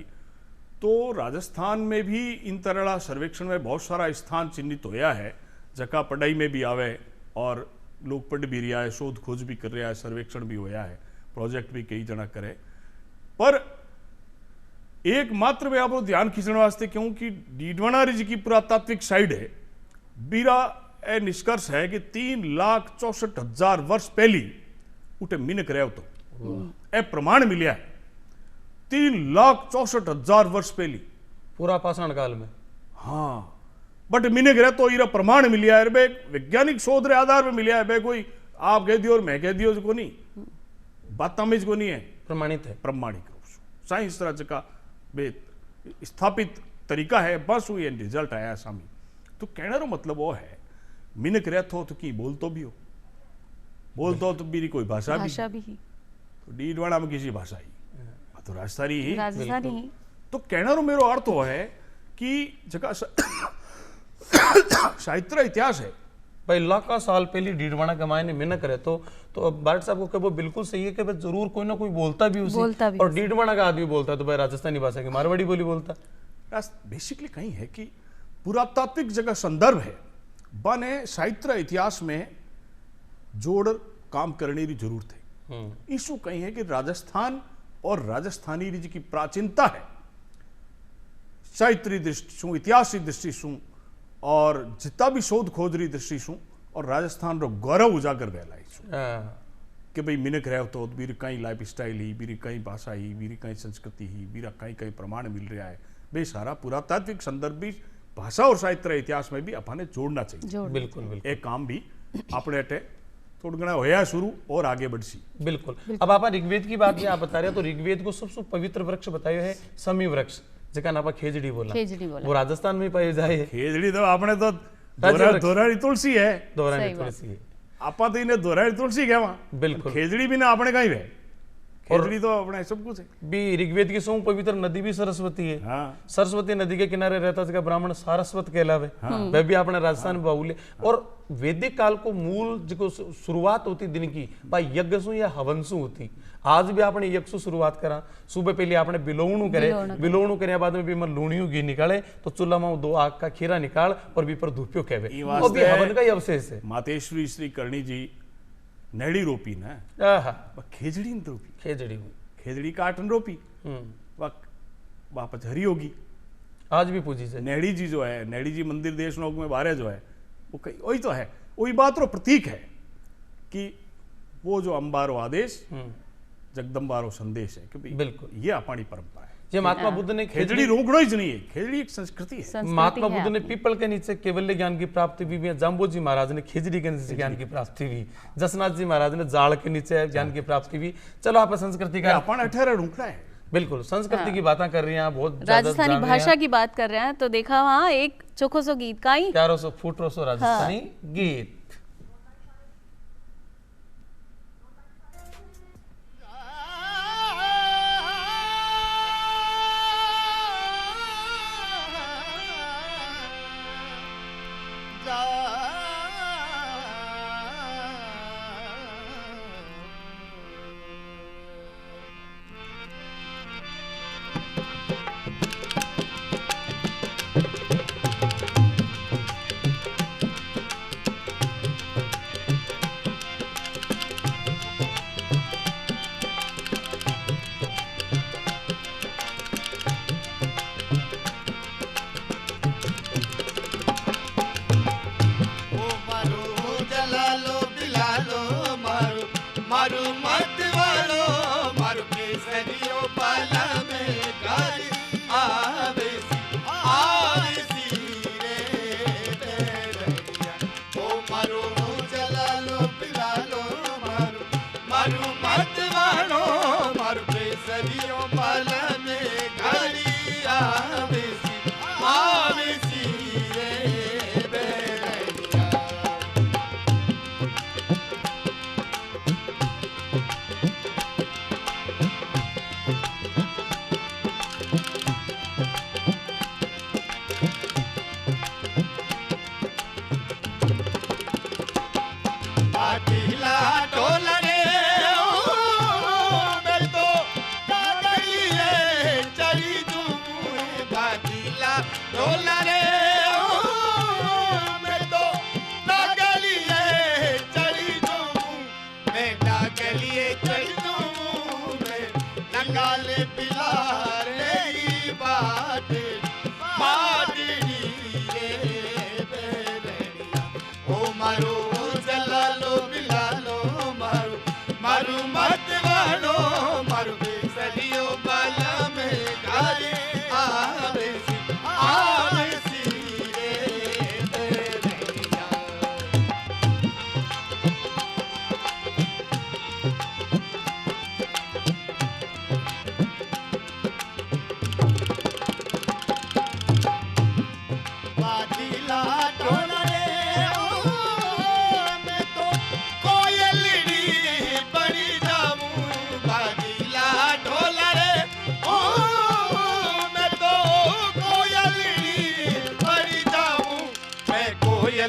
तो राजस्थान में भी इन तरह सर्वेक्षण में बहुत सारा स्थान चिन्हित होया है जका पढ़ाई में भी आवे और लोग पढ़ भी रहा है, शोध खोज भी कर रहा है, सर्वेक्षण भी होया है, प्रोजेक्ट भी कई जना करे। पर एकमात्र में आपको ध्यान खींचने वास्ते क्योंकि डीडवाना जी की पुरातात्विक साइड है बीरा ए निष्कर्ष है कि 3,64,000 वर्ष पहली उठे मिनक रहे तो ए प्रमाण मिलिया है 3,64,000 वर्ष पहली पूरा पाषाण काल में। हाँ बट मिनक रहे तो इरा प्रमाण मिलिया है बे वैज्ञानिक शोध रे आधार पे मिलिया है बे कोई आप कह दियो और मैं कह दियो को नहीं बात तमीज को नहीं है, प्रमाणित है, प्रमाणिक रूप से साइंस तरह का बे स्थापित तरीका है बस हुई रिजल्ट आया सामी। तो कहने रो मतलब वो है मिनक रहत हो तो की बोल तो भी हो, बोल तो मेरी कोई भाषा भी ही तो डीडवाड़ा में किसी भाषा ही तो राजस्थानी ही राजस्थानी ही। तो कहना रो मेरो अर्थ हो है कि जगह साहित्य इतिहास है भाई लाखों साल पहले डीडवाना के मायने मिनक रहे तो अब बार्ट साहब को कहे वो बिल्कुल सही है कि भाई जरूर कोई ना कोई बोलता भी उसी और डीडवाना का आदमी बोलता है तो भाई राजस्थानी भाषा की मारवाड़ी बोली बोलता। बेसिकली कहीं है कि पुरातात्विक जगह संदर्भ है बने साहित्य इतिहास में जोड़ काम करने की जरूरत है। इशू कहीं है कि राजस्थान और राजस्थानी जी की प्राचीनता है साहित्य दृष्टि से इतिहास की दृष्टि से और जितना भी शोध खोज री दृष्टि से और राजस्थान रो गौरव उजागर वेला कि भाई मिनक रहे तो बीरी कई लाइफ स्टाइल ही बीरी कई भाषा ही बीरी कई संस्कृति ही बीरा कई कई प्रमाण मिल रहा है बे सारा पुरातात्विक संदर्भ भी भाषा और साहित्य इतिहास में भी अपने जोड़ना चाहिए। बिल्कुल बिल्कुल एक काम भी अपने अटे थोड़ा घना होया शुरू और आगे बढ़ सी। बिल्कुल। अब आप ऋग्वेद की बात आप बता रहे हो तो ऋग्वेद को सबसे पवित्र वृक्ष बताया है समी वृक्ष जका नापा खेजड़ी बोला वो राजस्थान में पाई जाए। खेजड़ी तो आपने तो दोराड़ी तुलसी है, दोराड़ी तुलसी है आपा तो इन्हें दोराड़ी तुलसी क्या वहां बिल्कुल खेजड़ी भी ना अपने कहीं रहे खेजड़ी तो अपने सब कुछ है भी। ऋग्वेद की सौ पवित्र नदी भी सरस्वती है। हाँ। सरस्वती नदी के किनारे रहता था ब्राह्मण सारस्वत कहलावे। हाँ। वह भी अपने राजस्थान में बाहुल्य और वैदिक काल को मूल जो शुरुआत होती दिन की भाई यज्ञ या हवनसु होती। आज भी आपने यज्ञ से शुरुआत करा सुबह पहले आपने बिलोवणु करे बाद में भी मैं लूणियों घी निकाले तो चूल्हा में 2 आग का खीरा निकाल और भी पर धूपियो कहवे हवन का ही अवशेष है। मातेश्वरी श्री करणी जी नेड़ी रोपी ना खेजड़ी रोपी खेजड़ी काटन रोपी वापस हरी होगी आज भी पूजी से नेड़ी जी जो है नेड़ी जी मंदिर देश लोग में बारे जो है वो कहीं वही तो है वही बात रो प्रतीक है कि वो जो अंबारो आदेश जगदम्बारो संदेश है कि बिल्कुल ये अपनी परंपरा है। जे महात्मा बुद्ध ने खेजड़ी रोकड़ो ही नहीं है, खेजड़ी एक संस्कृति है। महात्मा बुद्ध ने पीपल के नीचे केवल्य ज्ञान की प्राप्ति भी है, जाम्बोजी महाराज ने खिजड़ी के नीचे ज्ञान की प्राप्ति भी, जसनाथ जी महाराज ने जाड़ के नीचे ज्ञान की प्राप्ति भी। चलो आप संस्कृति का अपन 18 रोकड़ा है, बिल्कुल संस्कृति की बातें कर रही हैं, बहुत राजस्थानी भाषा की बात कर रहे हैं, तो देखा वहाँ एक चोखो सो गीत का ही प्यारो सो फूटरो सो राजस्थानी गीत।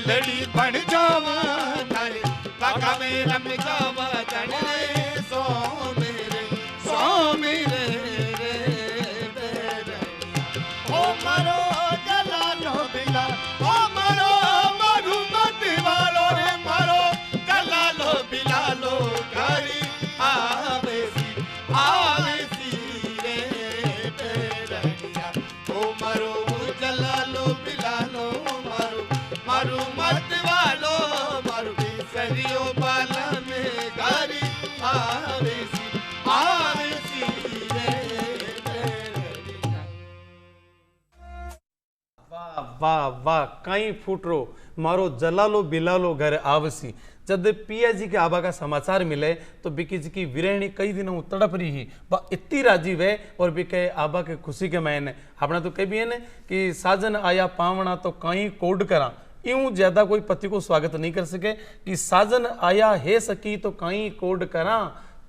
लड़ी बन जावा थारे बागा में रम जावा तड़े सो मेरे रे ओ मारो गला लो बिला ओ मारो मारू मत वालो रे मारो गला लो बिला लो घरी आवे सी रे बेरनिया ओ मारो गला लो बिला लो मारू मत वालो मारू बिसरियो बाला में गारी आवे सी वाह वाह वाह कई फूटरो मारो जलालो बिलालो घर आवसी। जब पिया जी के आबा का समाचार मिले तो बिकी जी की विरहणी कई दिनों तड़प रही ही वह इतनी राजी वे और बिके आबा के खुशी के मैंने अपना तो कह भी है ना कि साजन आया पावना तो कई कोड करा, यूं ज्यादा कोई पति को स्वागत नहीं कर सके कि साजन आया है सकी तो कहीं कोड करा,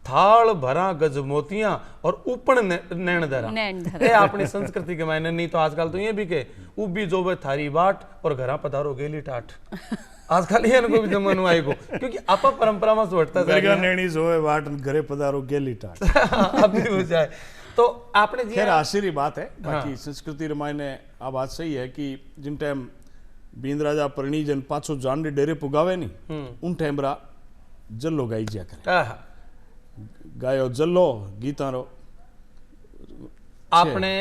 थाल भरा गज मोतियां और ऊपर नैन धरा। ये अपनी संस्कृति के मायने, नहीं तो आजकल तो ये भी के उबी जोबे थारी बाट और घरा पधारो गेली टाट। आजकल ये इनको भी जमानो आएगो क्योंकि आपा परंपरा में सोचता जाएगा नैनी जोबे बाट घरे पधारो गेली टाट अब भी हो जाए तो आपने खैर आश्चर्य बात है। बाकी संस्कृति रामायण आ बात सही है कि जिन टाइम बींद राजा परणी जन पाछो जान डेरे पुगावे नहीं उन टाइम रा जल्लो गाई जिया करे, गायो जल्लो गीतारो। आपने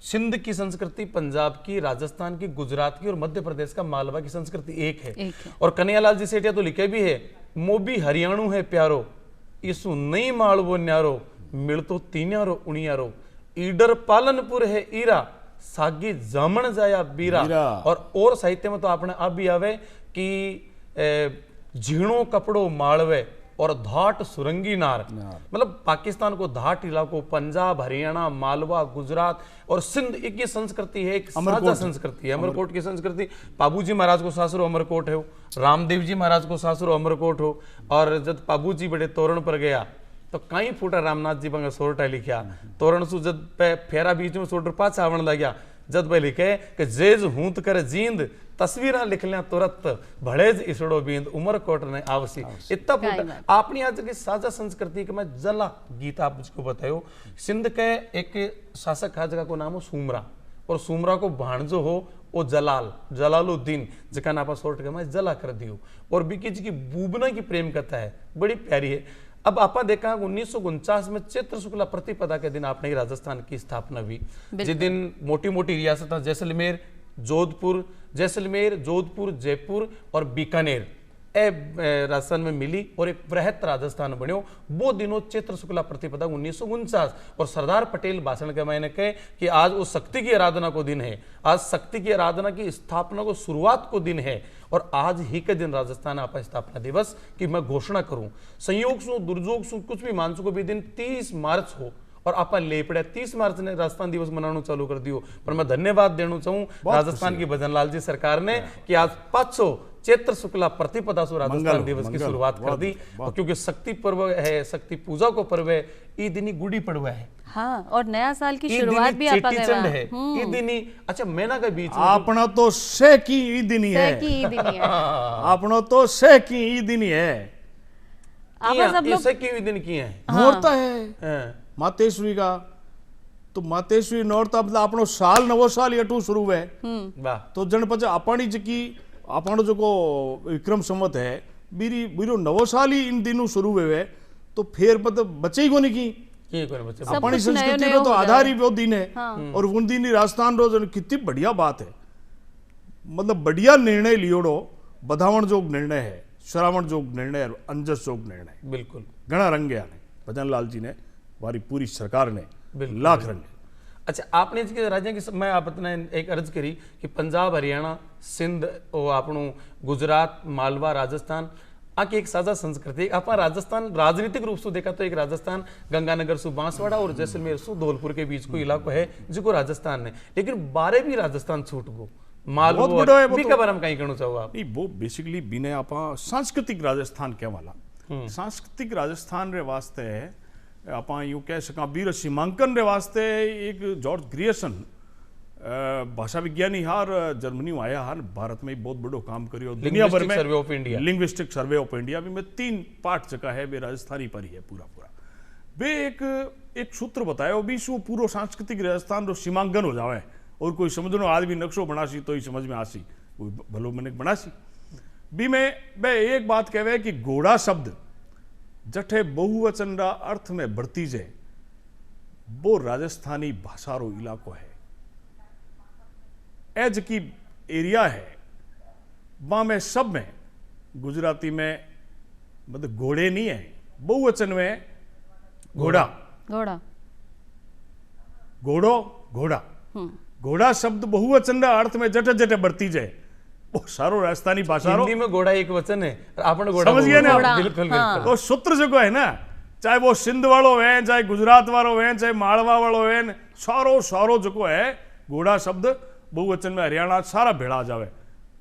सिंध की संस्कृति, पंजाब की, राजस्थान की, गुजरात की और मध्य प्रदेश का मालवा की संस्कृति एक है। और कन्हैयालाल जी सेठिया तो लिखे भी है मोबी हरियाणु है प्यारो इसु नहीं मालवो न्यारो मिल तो तीन्यारो उणियारो ईडर पालनपुर है ईरा सागी जामन जाया बीरा। और साहित्य में तो आपने अब भी आवे कि झीणो कपड़ो मालवे और धाट सुरंगी नार, मतलब पाकिस्तान को धाट इलाकों, पंजाब, हरियाणा, मालवा, गुजरात और सिंध, एक ये संस्कृति है, एक साझा संस्कृति है। अमरकोट की संस्कृति, बाबूजी महाराज को सासुरो अमरकोट है, रामदेव जी महाराज को सासुरो अमरकोट हो। और जब बाबूजी बड़े तोरण पर गया तो कई फूटा रामनाथ जी बंगा सोरटा लिखा तोरण सु जब फेरा बीच में सोटर पाछा आवण लग्या जद पे लिखे कि जेज हूंत कर जींद तस्वीर लिख लिया तुरंत भड़ेज इसड़ो बींद उमरकोट ने आवसी। इतना फूटा अपनी आज की साझा संस्कृति के मैं जला गीत आप मुझको बतायो। सिंध के एक शासक है जगह को नाम हो सूमरा, और सूमरा को भाणजो हो वो जलालुद्दीन जका नापा सोट के मैं जला कर दियो। और बीकी जी की बूबना की प्रेम कथा है, बड़ी प्यारी है। अब आपा देखा 1949 में चैत्र शुक्ला प्रतिपदा के दिन आपने राजस्थान की स्थापना हुई, जिस दिन मोटी मोटी रियासत जैसलमेर, जोधपुर, जयपुर और बीकानेर राजस्थान में मिली और एक बृहत राजस्थान बन्यो। वो दिनों चैत्र शुक्ला प्रतिपदा 1949 और सरदार पटेल भाषण के मैंने कहे कि आज वो शक्ति की आराधना को दिन है, आज शक्ति की आराधना की स्थापना को शुरुआत को दिन है। और आज ही के दिन राजस्थान आपा स्थापना दिवस की मैं घोषणा करूं, संयोग सु दुर्योग सु कुछ भी मानसु को भी दिन 30 मार्च हो और आपा ले पड़े 30 मार्च ने राजस्थान दिवस मनाना चालू कर दियो। पर मैं धन्यवाद देना चाहूं राजस्थान की भजनलाल जी सरकार ने कि आज 500 चैत्र शुक्ला प्रतिपदा से राजस्थान दिवस की शुरुआत कर दी। क्योंकि शक्ति पर्व है, शक्ति पूजा को पर्व है, ई दिनी गुड़ी पड़वा है। हाँ, और नया साल की शुरुआत भी आपा चंड है ई दिनी। अच्छा महीना के बीच अपना तो से की ई दिनी है, अपना तो से की ई दिनी है। आपा सब लोग से की ई दिन की है नौरता है मातेश्वरी का, तो मातेश्वरी नौरता मतलब अपनो साल नवो साल यटू शुरू है। तो जन पचे अपनी जकी अपनो जो को विक्रम संवत है बीरो नवो साल ही इन दिनों शुरू हुए, तो फिर मतलब बचे ही को नहीं की अपनी संस्कृति रो तो आधार ही वो दिन है। और उन दिन ही राजस्थान रो जन कितनी बढ़िया बात है, मतलब बढ़िया निर्णय लियोड़ो, बधावण जोग निर्णय है, श्रावण जोग निर्णय है, अंजस जोग निर्णय, बिल्कुल घना रंगे आने भजनलाल जी ने, हमारी पूरी सरकार ने लाख रंगे। अच्छा आपने इसके राज्य की मैं आपने एक अर्ज करी कि पंजाब, हरियाणा, सिंध और आपणु गुजरात, मालवा, राजस्थान आकी एक साझा संस्कृति। आप राजस्थान राजनीतिक रूप से देखा तो एक राजस्थान गंगानगर सु बांसवाड़ा और जैसलमेर सु धौलपुर के बीच को इलाको है जो राजस्थान ने, लेकिन बारे भी राजस्थान छूट गो मालवा के बारे में कहीं कहना चाहो आप? वो बेसिकली बिने आपा सांस्कृतिक राजस्थान क्या वाला सांस्कृतिक राजस्थान रे वास्ते आप यूं कह सका वीर सीमांकन रे वास्ते एक जॉर्ज ग्रियर्सन भाषा विज्ञानी हार जर्मनी में आया हार भारत में बहुत बड़ो काम करियो दुनिया भर में लिंग्विस्टिक सर्वे ऑफ इंडिया में 3 पार्ट जगह है वे राजस्थानी पर ही है पूरा वे एक सूत्र बतायो भी सो पूरा सांस्कृतिक राजस्थान रो सीमांकन हो जावे और कोई समझनो आदमी नक्शो बनासी तो ही समझ में आसी भलो मैंने बनासी भी में एक बात कहवे कि घोड़ा शब्द जठे बहुवचन रा अर्थ में बढ़ती जे वो राजस्थानी भाषा रो इलाको है। एज की एरिया है वहां में सब में गुजराती में मतलब घोड़े नहीं है, बहुवचन में घोड़ा घोड़ा शब्द बहुवचन रा अर्थ में जटे जटे बढ़ती जाए वो सारो राजस्थानी भाषा हिंदी में घोड़ा एक वचन है, आपने घोड़ा समझ गए ना? बिल्कुल तो सूत्र जो है ना, चाहे वो सिंध वालों है, चाहे गुजरात वालों है, चाहे मालवा वालों है, सारो जो है घोड़ा शब्द बहुवचन में हरियाणा सारा भेड़ा जावे,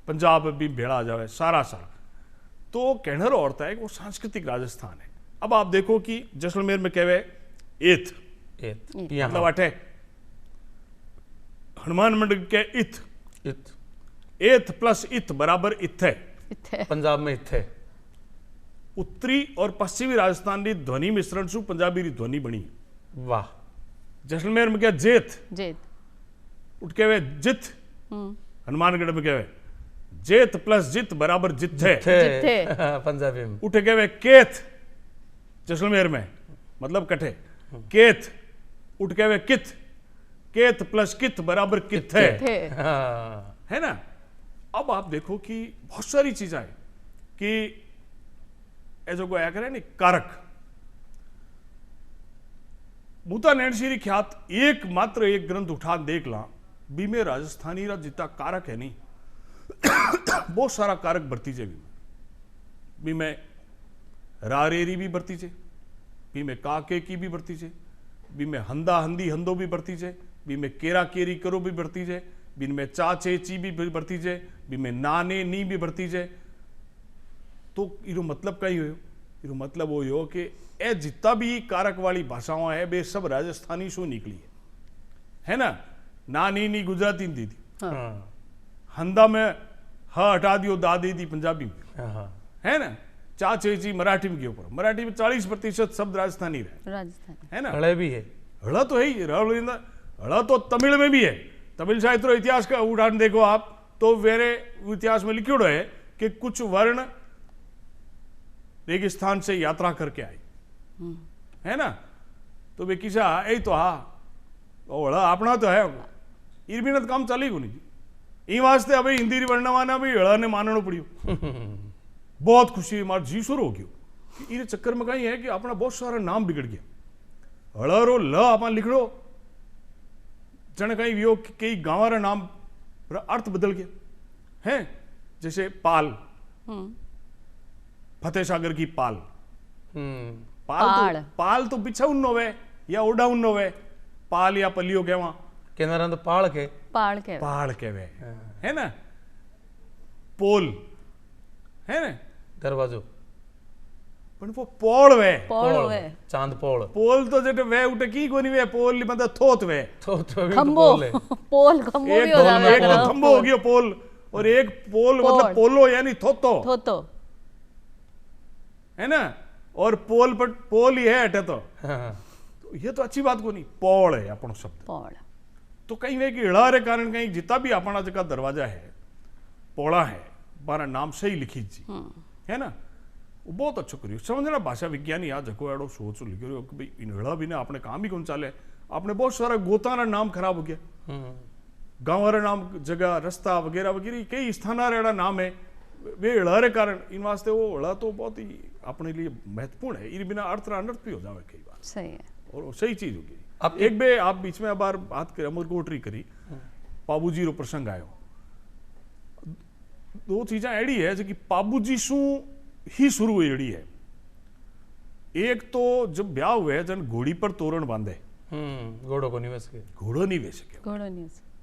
पंजाब भी भेड़ा जावे सारा। तो कहने रो औरता है कि वो सांस्कृतिक राजस्थान है। अब आप देखो कि जैसलमेर में कहवे एथ मतलब अठे हनुमान मंडल के इथ एथ प्लस इथ बराबर इथे, पंजाब में इथे। उत्तरी और पश्चिमी राजस्थान की ध्वनि मिश्रण सु पंजाबी री ध्वनि बनी। वाह। जैसलमेर में क्या जेत उठ के वे जित, हनुमानगढ़ में कहवे जेत प्लस जित बराबर जिथे पंजाबी में। उठ के वे केथ जैसलमेर में मतलब कठे, केथ उठ के वे किथ, केथ प्लस किथ बराबर किथे है ना। अब आप देखो कि बहुत सारी चीजें हैं कि ऐजो को करे ने कारक मूता नैणशीरी ख्यात मात्र एक ग्रंथ उठा देख ला बी में राजस्थानी रा जितना कारक है नहीं बहुत सारा कारक बरती जे बी में रारेरी भी बरती जे बी में काके की भी बरती जे बी में हंदा हंदी हंदो भी बरती जे बी में केरा केरी करो भी बरती जे बी में चाचे ची भी बरती जे बी में नाने नी भी बरती जे तो इरो मतलब कई हो इरो मतलब वो हो कि ए जितना भी कारक वाली भाषाओं है वे सब राजस्थानी शो निकली है ना नानी नी गुजराती दी थी हंदा में ह हटा दियो दादी दी पंजाबी में है ना चाचे ची मराठी में के ऊपर मराठी में 40% शब्द राजस्थानी रहे राजस्थानी है ना हड़े भी है हड़ा तो है ही हड़ा तो तमिल में भी है तमिल साहित्य और इतिहास का उदाहरण देखो आप तो वेरे इतिहास में लिखियों है कि कुछ वर्ण रेगिस्तान से यात्रा करके आए है ना तो वे किसा ए तो हाँ हड़ा अपना तो है इरबिना तो काम चाली को नहीं ई वास्ते अब हिंदी वर्णवाना भी हड़ा ने मानना पड़ियो बहुत खुशी मार जी शुरू हो गयो इस चक्कर में कहीं है कि अपना बहुत सारा नाम बिगड़ गया हड़ा रो ल आप लिख लो जन कहीं वियो कई गाँव रा नाम अर्थ बदल गया है जैसे पाल फतेह सागर की पाल पाल तो बिछा उन्नो वे या ओडा उन्नो वे पाल या पलियो के वहां केनारा तो पाल के वे है ना पोल है ना दरवाजो पण वो पोल वे चांद पोल तो जेटे वे उठे की कोनी वे पोल मतलब थोत वे खंबो पोल खंबो भी हो जावे एक तो खंबो हो गयो पोल और एक पोल मतलब पोलो यानी थोतो है ना और पोल पर पोल ही है अटे तो ये तो अच्छी बात को नहीं पोल है अपन शब्द तो कहीं वे कि इड़ा रे कारण कहीं जितना भी अपना जगह दरवाजा है पोड़ा है बारा नाम से ही लिखी जी है ना वो बहुत अच्छो करियो समझना भाषा विज्ञानी आ जको एडो सोच लिखो रहो कि भाई इनड़ा भी ना अपने काम ही कौन चाले आपने बहुत सारा गोता नाम खराब हो गया गाँव रा नाम जगह रास्ता वगैरह वगैरह कई स्थाना रेड़ा नाम है वे इड़ा रे कारण इन वास्ते वो इड़ा तो बहुत ही अपने लिए महत्वपूर्ण है इन बिना अर्थ अनर्थ भी हो जावे कई बार सही है और सही चीज होगी अब एक बे आप बीच में बार बात कर अमरकोटरी करी पाबूजी रो प्रसंग आयो दो चीजा एड़ी है जो कि पाबूजी शू ही शुरू हुई एड़ी है एक तो जब ब्याह हुए जन घोड़ी पर तोरण बांधे घोड़ो को नहीं वे सके घोड़ो नहीं वे सके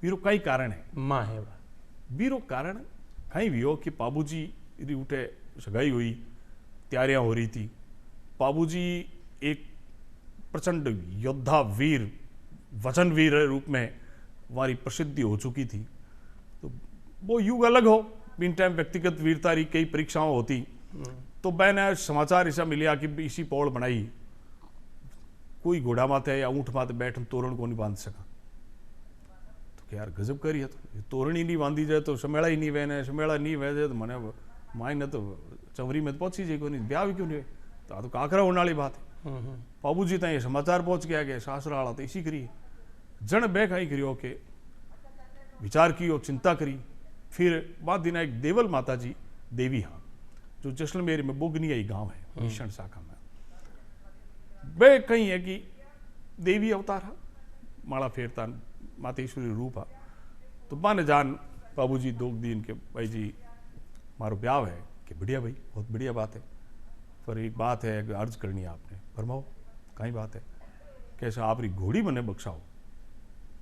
वीरो कई कारण है मां है वीरो कारण कहीं भी हो कि पाबूजी री उठे सगाई हुई तैयारियां हो रही थी पाबूजी एक प्रचंड योद्धा वीर वचन वीर रूप में हमारी प्रसिद्धि हो चुकी थी तो वो युग अलग हो बिन टाइम व्यक्तिगत वीरता री कई परीक्षाएं होती तो मैंने समाचार ऐसा मिलिया कि इसी पौड़ बनाई कोई घोड़ा माथे या ऊंट माथे बैठ तोरण को नहीं बांध सका तो यार गजब करिए तो तोरण ही नहीं बांधी जाए तो समेड़ा ही नहीं वहने समेड़ा नहीं वह जाए तो मैंने माई ने तो चवरी में पहुंची जाए नहीं ब्याह भी क्यों नहीं तो काकरा होने वाली बात है बाबूजी ताई समाचार पहुंच गया कि सासरा वाला तो इसी करिए जन बे खाई करियो के विचार कियो चिंता करी फिर बाद दिन एक देवल माता जी देवी हाँ जो जैसलमेर में बोगनियाई गांव है मिशन शाखा में वे कहीं है कि देवी अवतार माड़ा फेरता मातेश्वरी रूप है तो माने जान बाबूजी 2 दिन के भाई जी मारो ब्याह है कि बढ़िया भाई बहुत बढ़िया बात है पर एक बात है अर्ज करनी है आपने फरमाओ कहीं बात है कैसा आप री घोड़ी मने बख्शाओ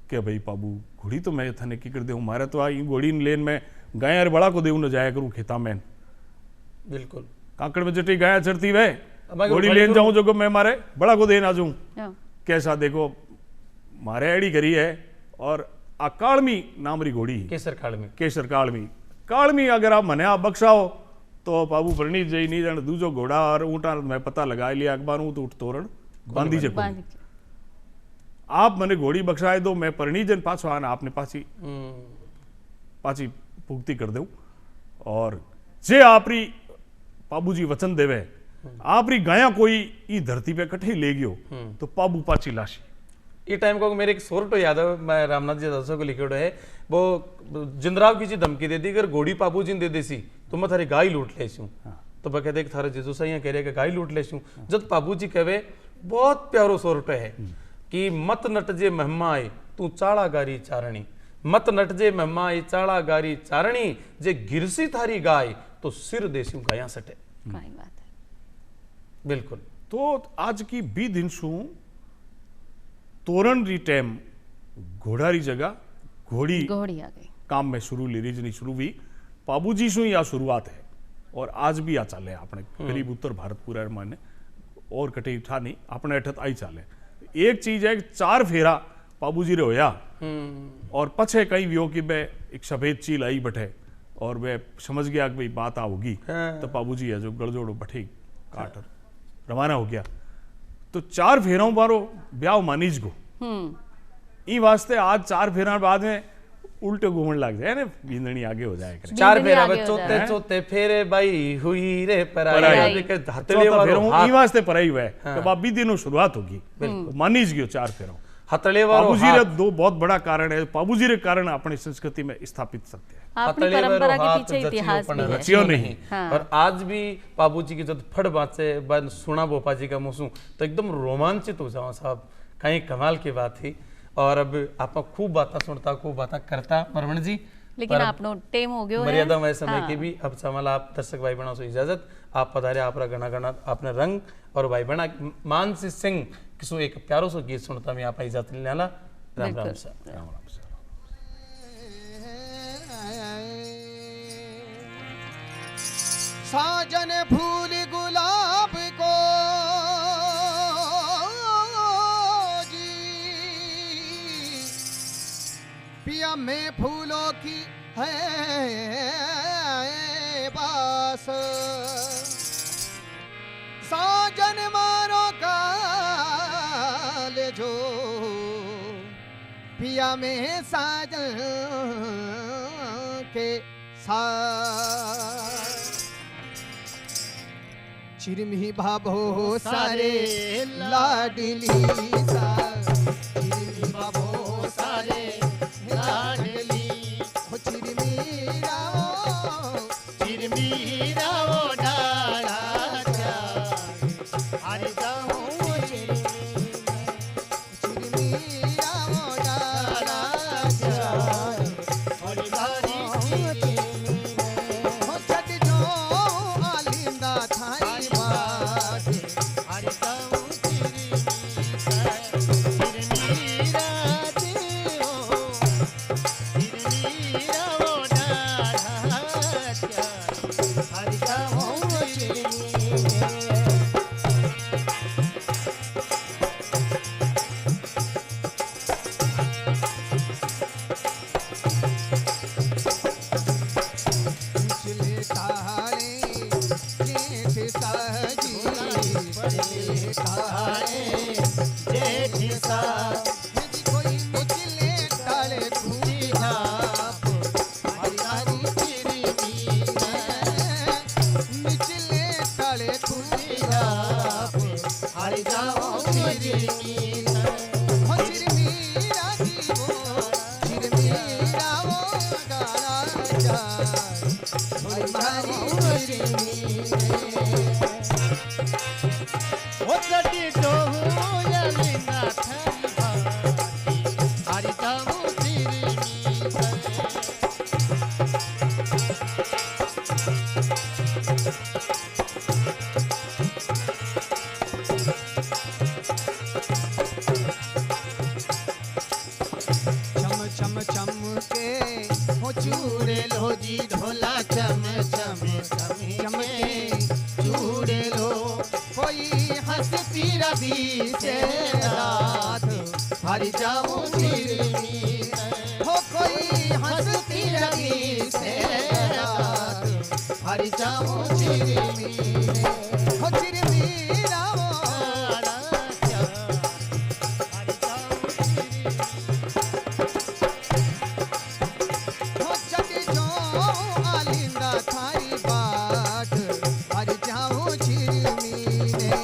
के भाई बाबू घोड़ी तो मैं थाने की कर दे मारे तो आई घोड़ी लेन में गाय बड़ा को देऊ न जाया करूं खेता में बिल्कुल काकड़ में जटी गाया चढ़ती वे घोड़ी लेन जाऊं जो मैं मारे बड़ा को देना जाऊं कैसा देखो मारे एड़ी करी है और अकालमी नाम री घोड़ी केसर कालमी अगर आप मने आप बख्शाओ तो बाबू परणी जई नहीं जान दूजो घोड़ा और ऊंटा मैं पता लगा लिया अखबार तो उठ तोरण बांधी जे आप मने घोड़ी बख्शाए दो मैं परणी जन पाछो आना आपने पाची भुगती कर दूं और जे आपरी पाबूजी वचन देवे आपरी गाया कोई ई धरती पे कठे ले गयो तो पाबू पाची लाशी ये टाइम को मेरे एक सोरटो याद है मैं रामनाथ जी दासो को लिखियो है वो जिंदराव की जी धमकी दे दी अगर घोड़ी पाबू जी दे देसी तो मैं थारी गाय लूट ले तो बके देख थारे जीजू सही कह रहे कि गाय लूट ले जब बाबूजी कहे बहुत प्यारो सोरट है कि मत नटजे महिमा आई तू चाड़ा गारी चारणी, मत नटजे महिमा आई चाड़ा गारी चारणी, जे गिरसी थारी गाय तो सिर देसी गाया सटे। काई बात है। बिल्कुल। तो आज की बी दिन शू तोरण री टाइम घोड़ा री जगह घोड़ी घोड़ी आ गई काम में शुरू लीरीज नहीं शुरू हुई बाबूजी शू या शुरुआत है और आज भी आ चाले अपने करीब उत्तर भारत पूरा माने और कटे ठा नहीं अपने अठत आई चाले। एक चीज है कि 4 फेरा बाबूजी रे होया और पछे कई व्यो कि बे एक सफेद चील आई बैठे और वे समझ गया कि भाई बात आ होगी तो बाबूजी है जो गड़जोड़ो बैठे काटर रवाना हो गया। तो 4 फेरों बारो ब्याह मानीज गो ई वास्ते आज 4 फेरा बाद में उल्टे घूमने लग जाए ना बींदनी आगे हो जाए करे। 4 बींदनी फेरा आगे में हो चौथे जाए। चौथे फेरे बाई हुई रे पराई। पराई के हथले चौथा फेरो वालो ई वास्ते पराई हुआ है कि बाबी दिनों शुरुआत होगी मानीज गयो 4 फेरों। हथले वालो बाबूजी रे दो बहुत बड़ा कारण है बाबूजी रे कारण अपनी संस्कृति में स्थापित सत्य है। अपनी परंपरा के पीछे इतिहास भी है। रचियो नहीं। और आज भी बाबूजी की जब फट बाचे बाद सुना बोपा जी का मुसू तो एकदम रोमांचित हो जाओ साहब, कहीं कमाल की बात थी। और अब आप खूब बातें सुनता खूब बातें करता परमण जी, लेकिन आपनो टेम हो गयो है। मर्यादा में समय की भी अब सवाल आप दर्शक भाई बहनों से इजाजत आप पधारे आप गणा गणा आपने रंग और भाई बहना मानसी सिंह किसो एक प्यारो सो गीत सुनता मैं आप इजाजत लेने वाला। राम राम सा राम राम सा। साजन फूल गुलाब को जी पिया में फूलों की है बास, साजन मारो का ले जो पिया में साजन के साथ चिरमी भाभो सारे लाडली सा, चिरमी भाभो सारे लाडली, हो चिरमी रावो डाला चा, हरि जाऊं चिरमी रावो डाला चा, हरि बारी हो छट जो आलिंदा थाई बात, हरि जाऊं चिरमी राते हो, चिरमी रावो डाला चा, हरि जाऊं चिरमी। पिछले तारे जेठ साजी, पिछले तारे जेठ सा, यदि कोई निचले ताले खूंटी आप, हरी चिरमी निचले ताले खूंटी आप, हरि जाओ चिरमी हो चिरमी राजी वो, चिरमी रावो गाना जाए, हरि मारी चिरमी हो चटी डोहू यलिना थाई बाती, हरि जाओ चिरमी। चम चम चम के हो चूड़े लो जी ढोला चम चम चम के चूड़े लो, कोई हंसती रवि से रात, हरि जाऊं चिरमी हो, कोई हंसती रवि से रात, हरि जाऊं चिरमी हो, चिरमी रावो डाला, हरि जाऊं चिरमी हो, चटी जो आलिंदा थारी बाट, हरि जाऊं चिरमी ने।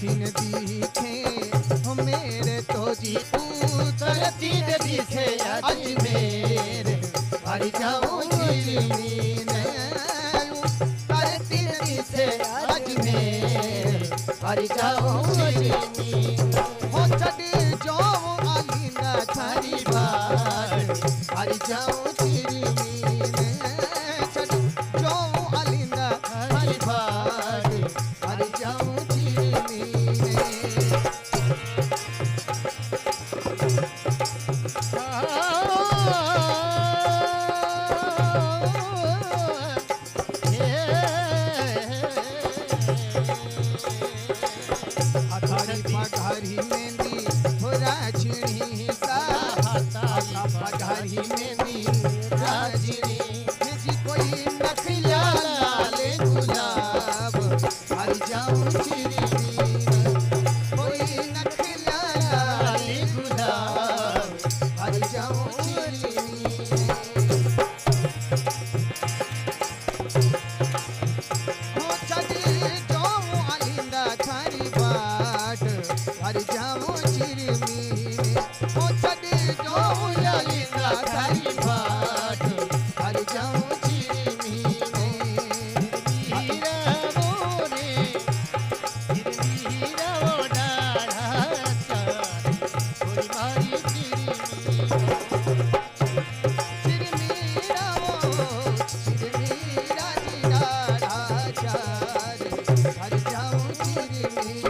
तीन दिखे हो मेरे तो जी पुत्र तीन दिखे अजमेर हर जाऊं चिरमीन तारे तीन दिखे अजमेर हर जाऊं चिरमीन हो चढ़ जाऊं आलिंदा थारी बात हर जाऊं चिरमीन चढ़ जाऊं आलिंदा थारी बात हर जाऊं चिरमीन अघारी पघारी मेहंदी हो राजनी सा पघारी मेहंदी राजनी जी कोई नखिया लाले गुलाब हर जाऊं चिरमीन कोई नखिया लाले गुलाब हर जाऊं चिरमीन हो चढ़ जाऊं आलिंदा थारी बाट हर जाऊं चिरमीन हो चढ़ जाऊं आलिंदा थारी बाट हर जाऊं चिरमीन हीरा मोरे हीरा वो डाढ़ा चार थोड़ी मारी चिरमीरा वो चिरमीरा जी डाढ़ा चार हर जाऊं चिरमीन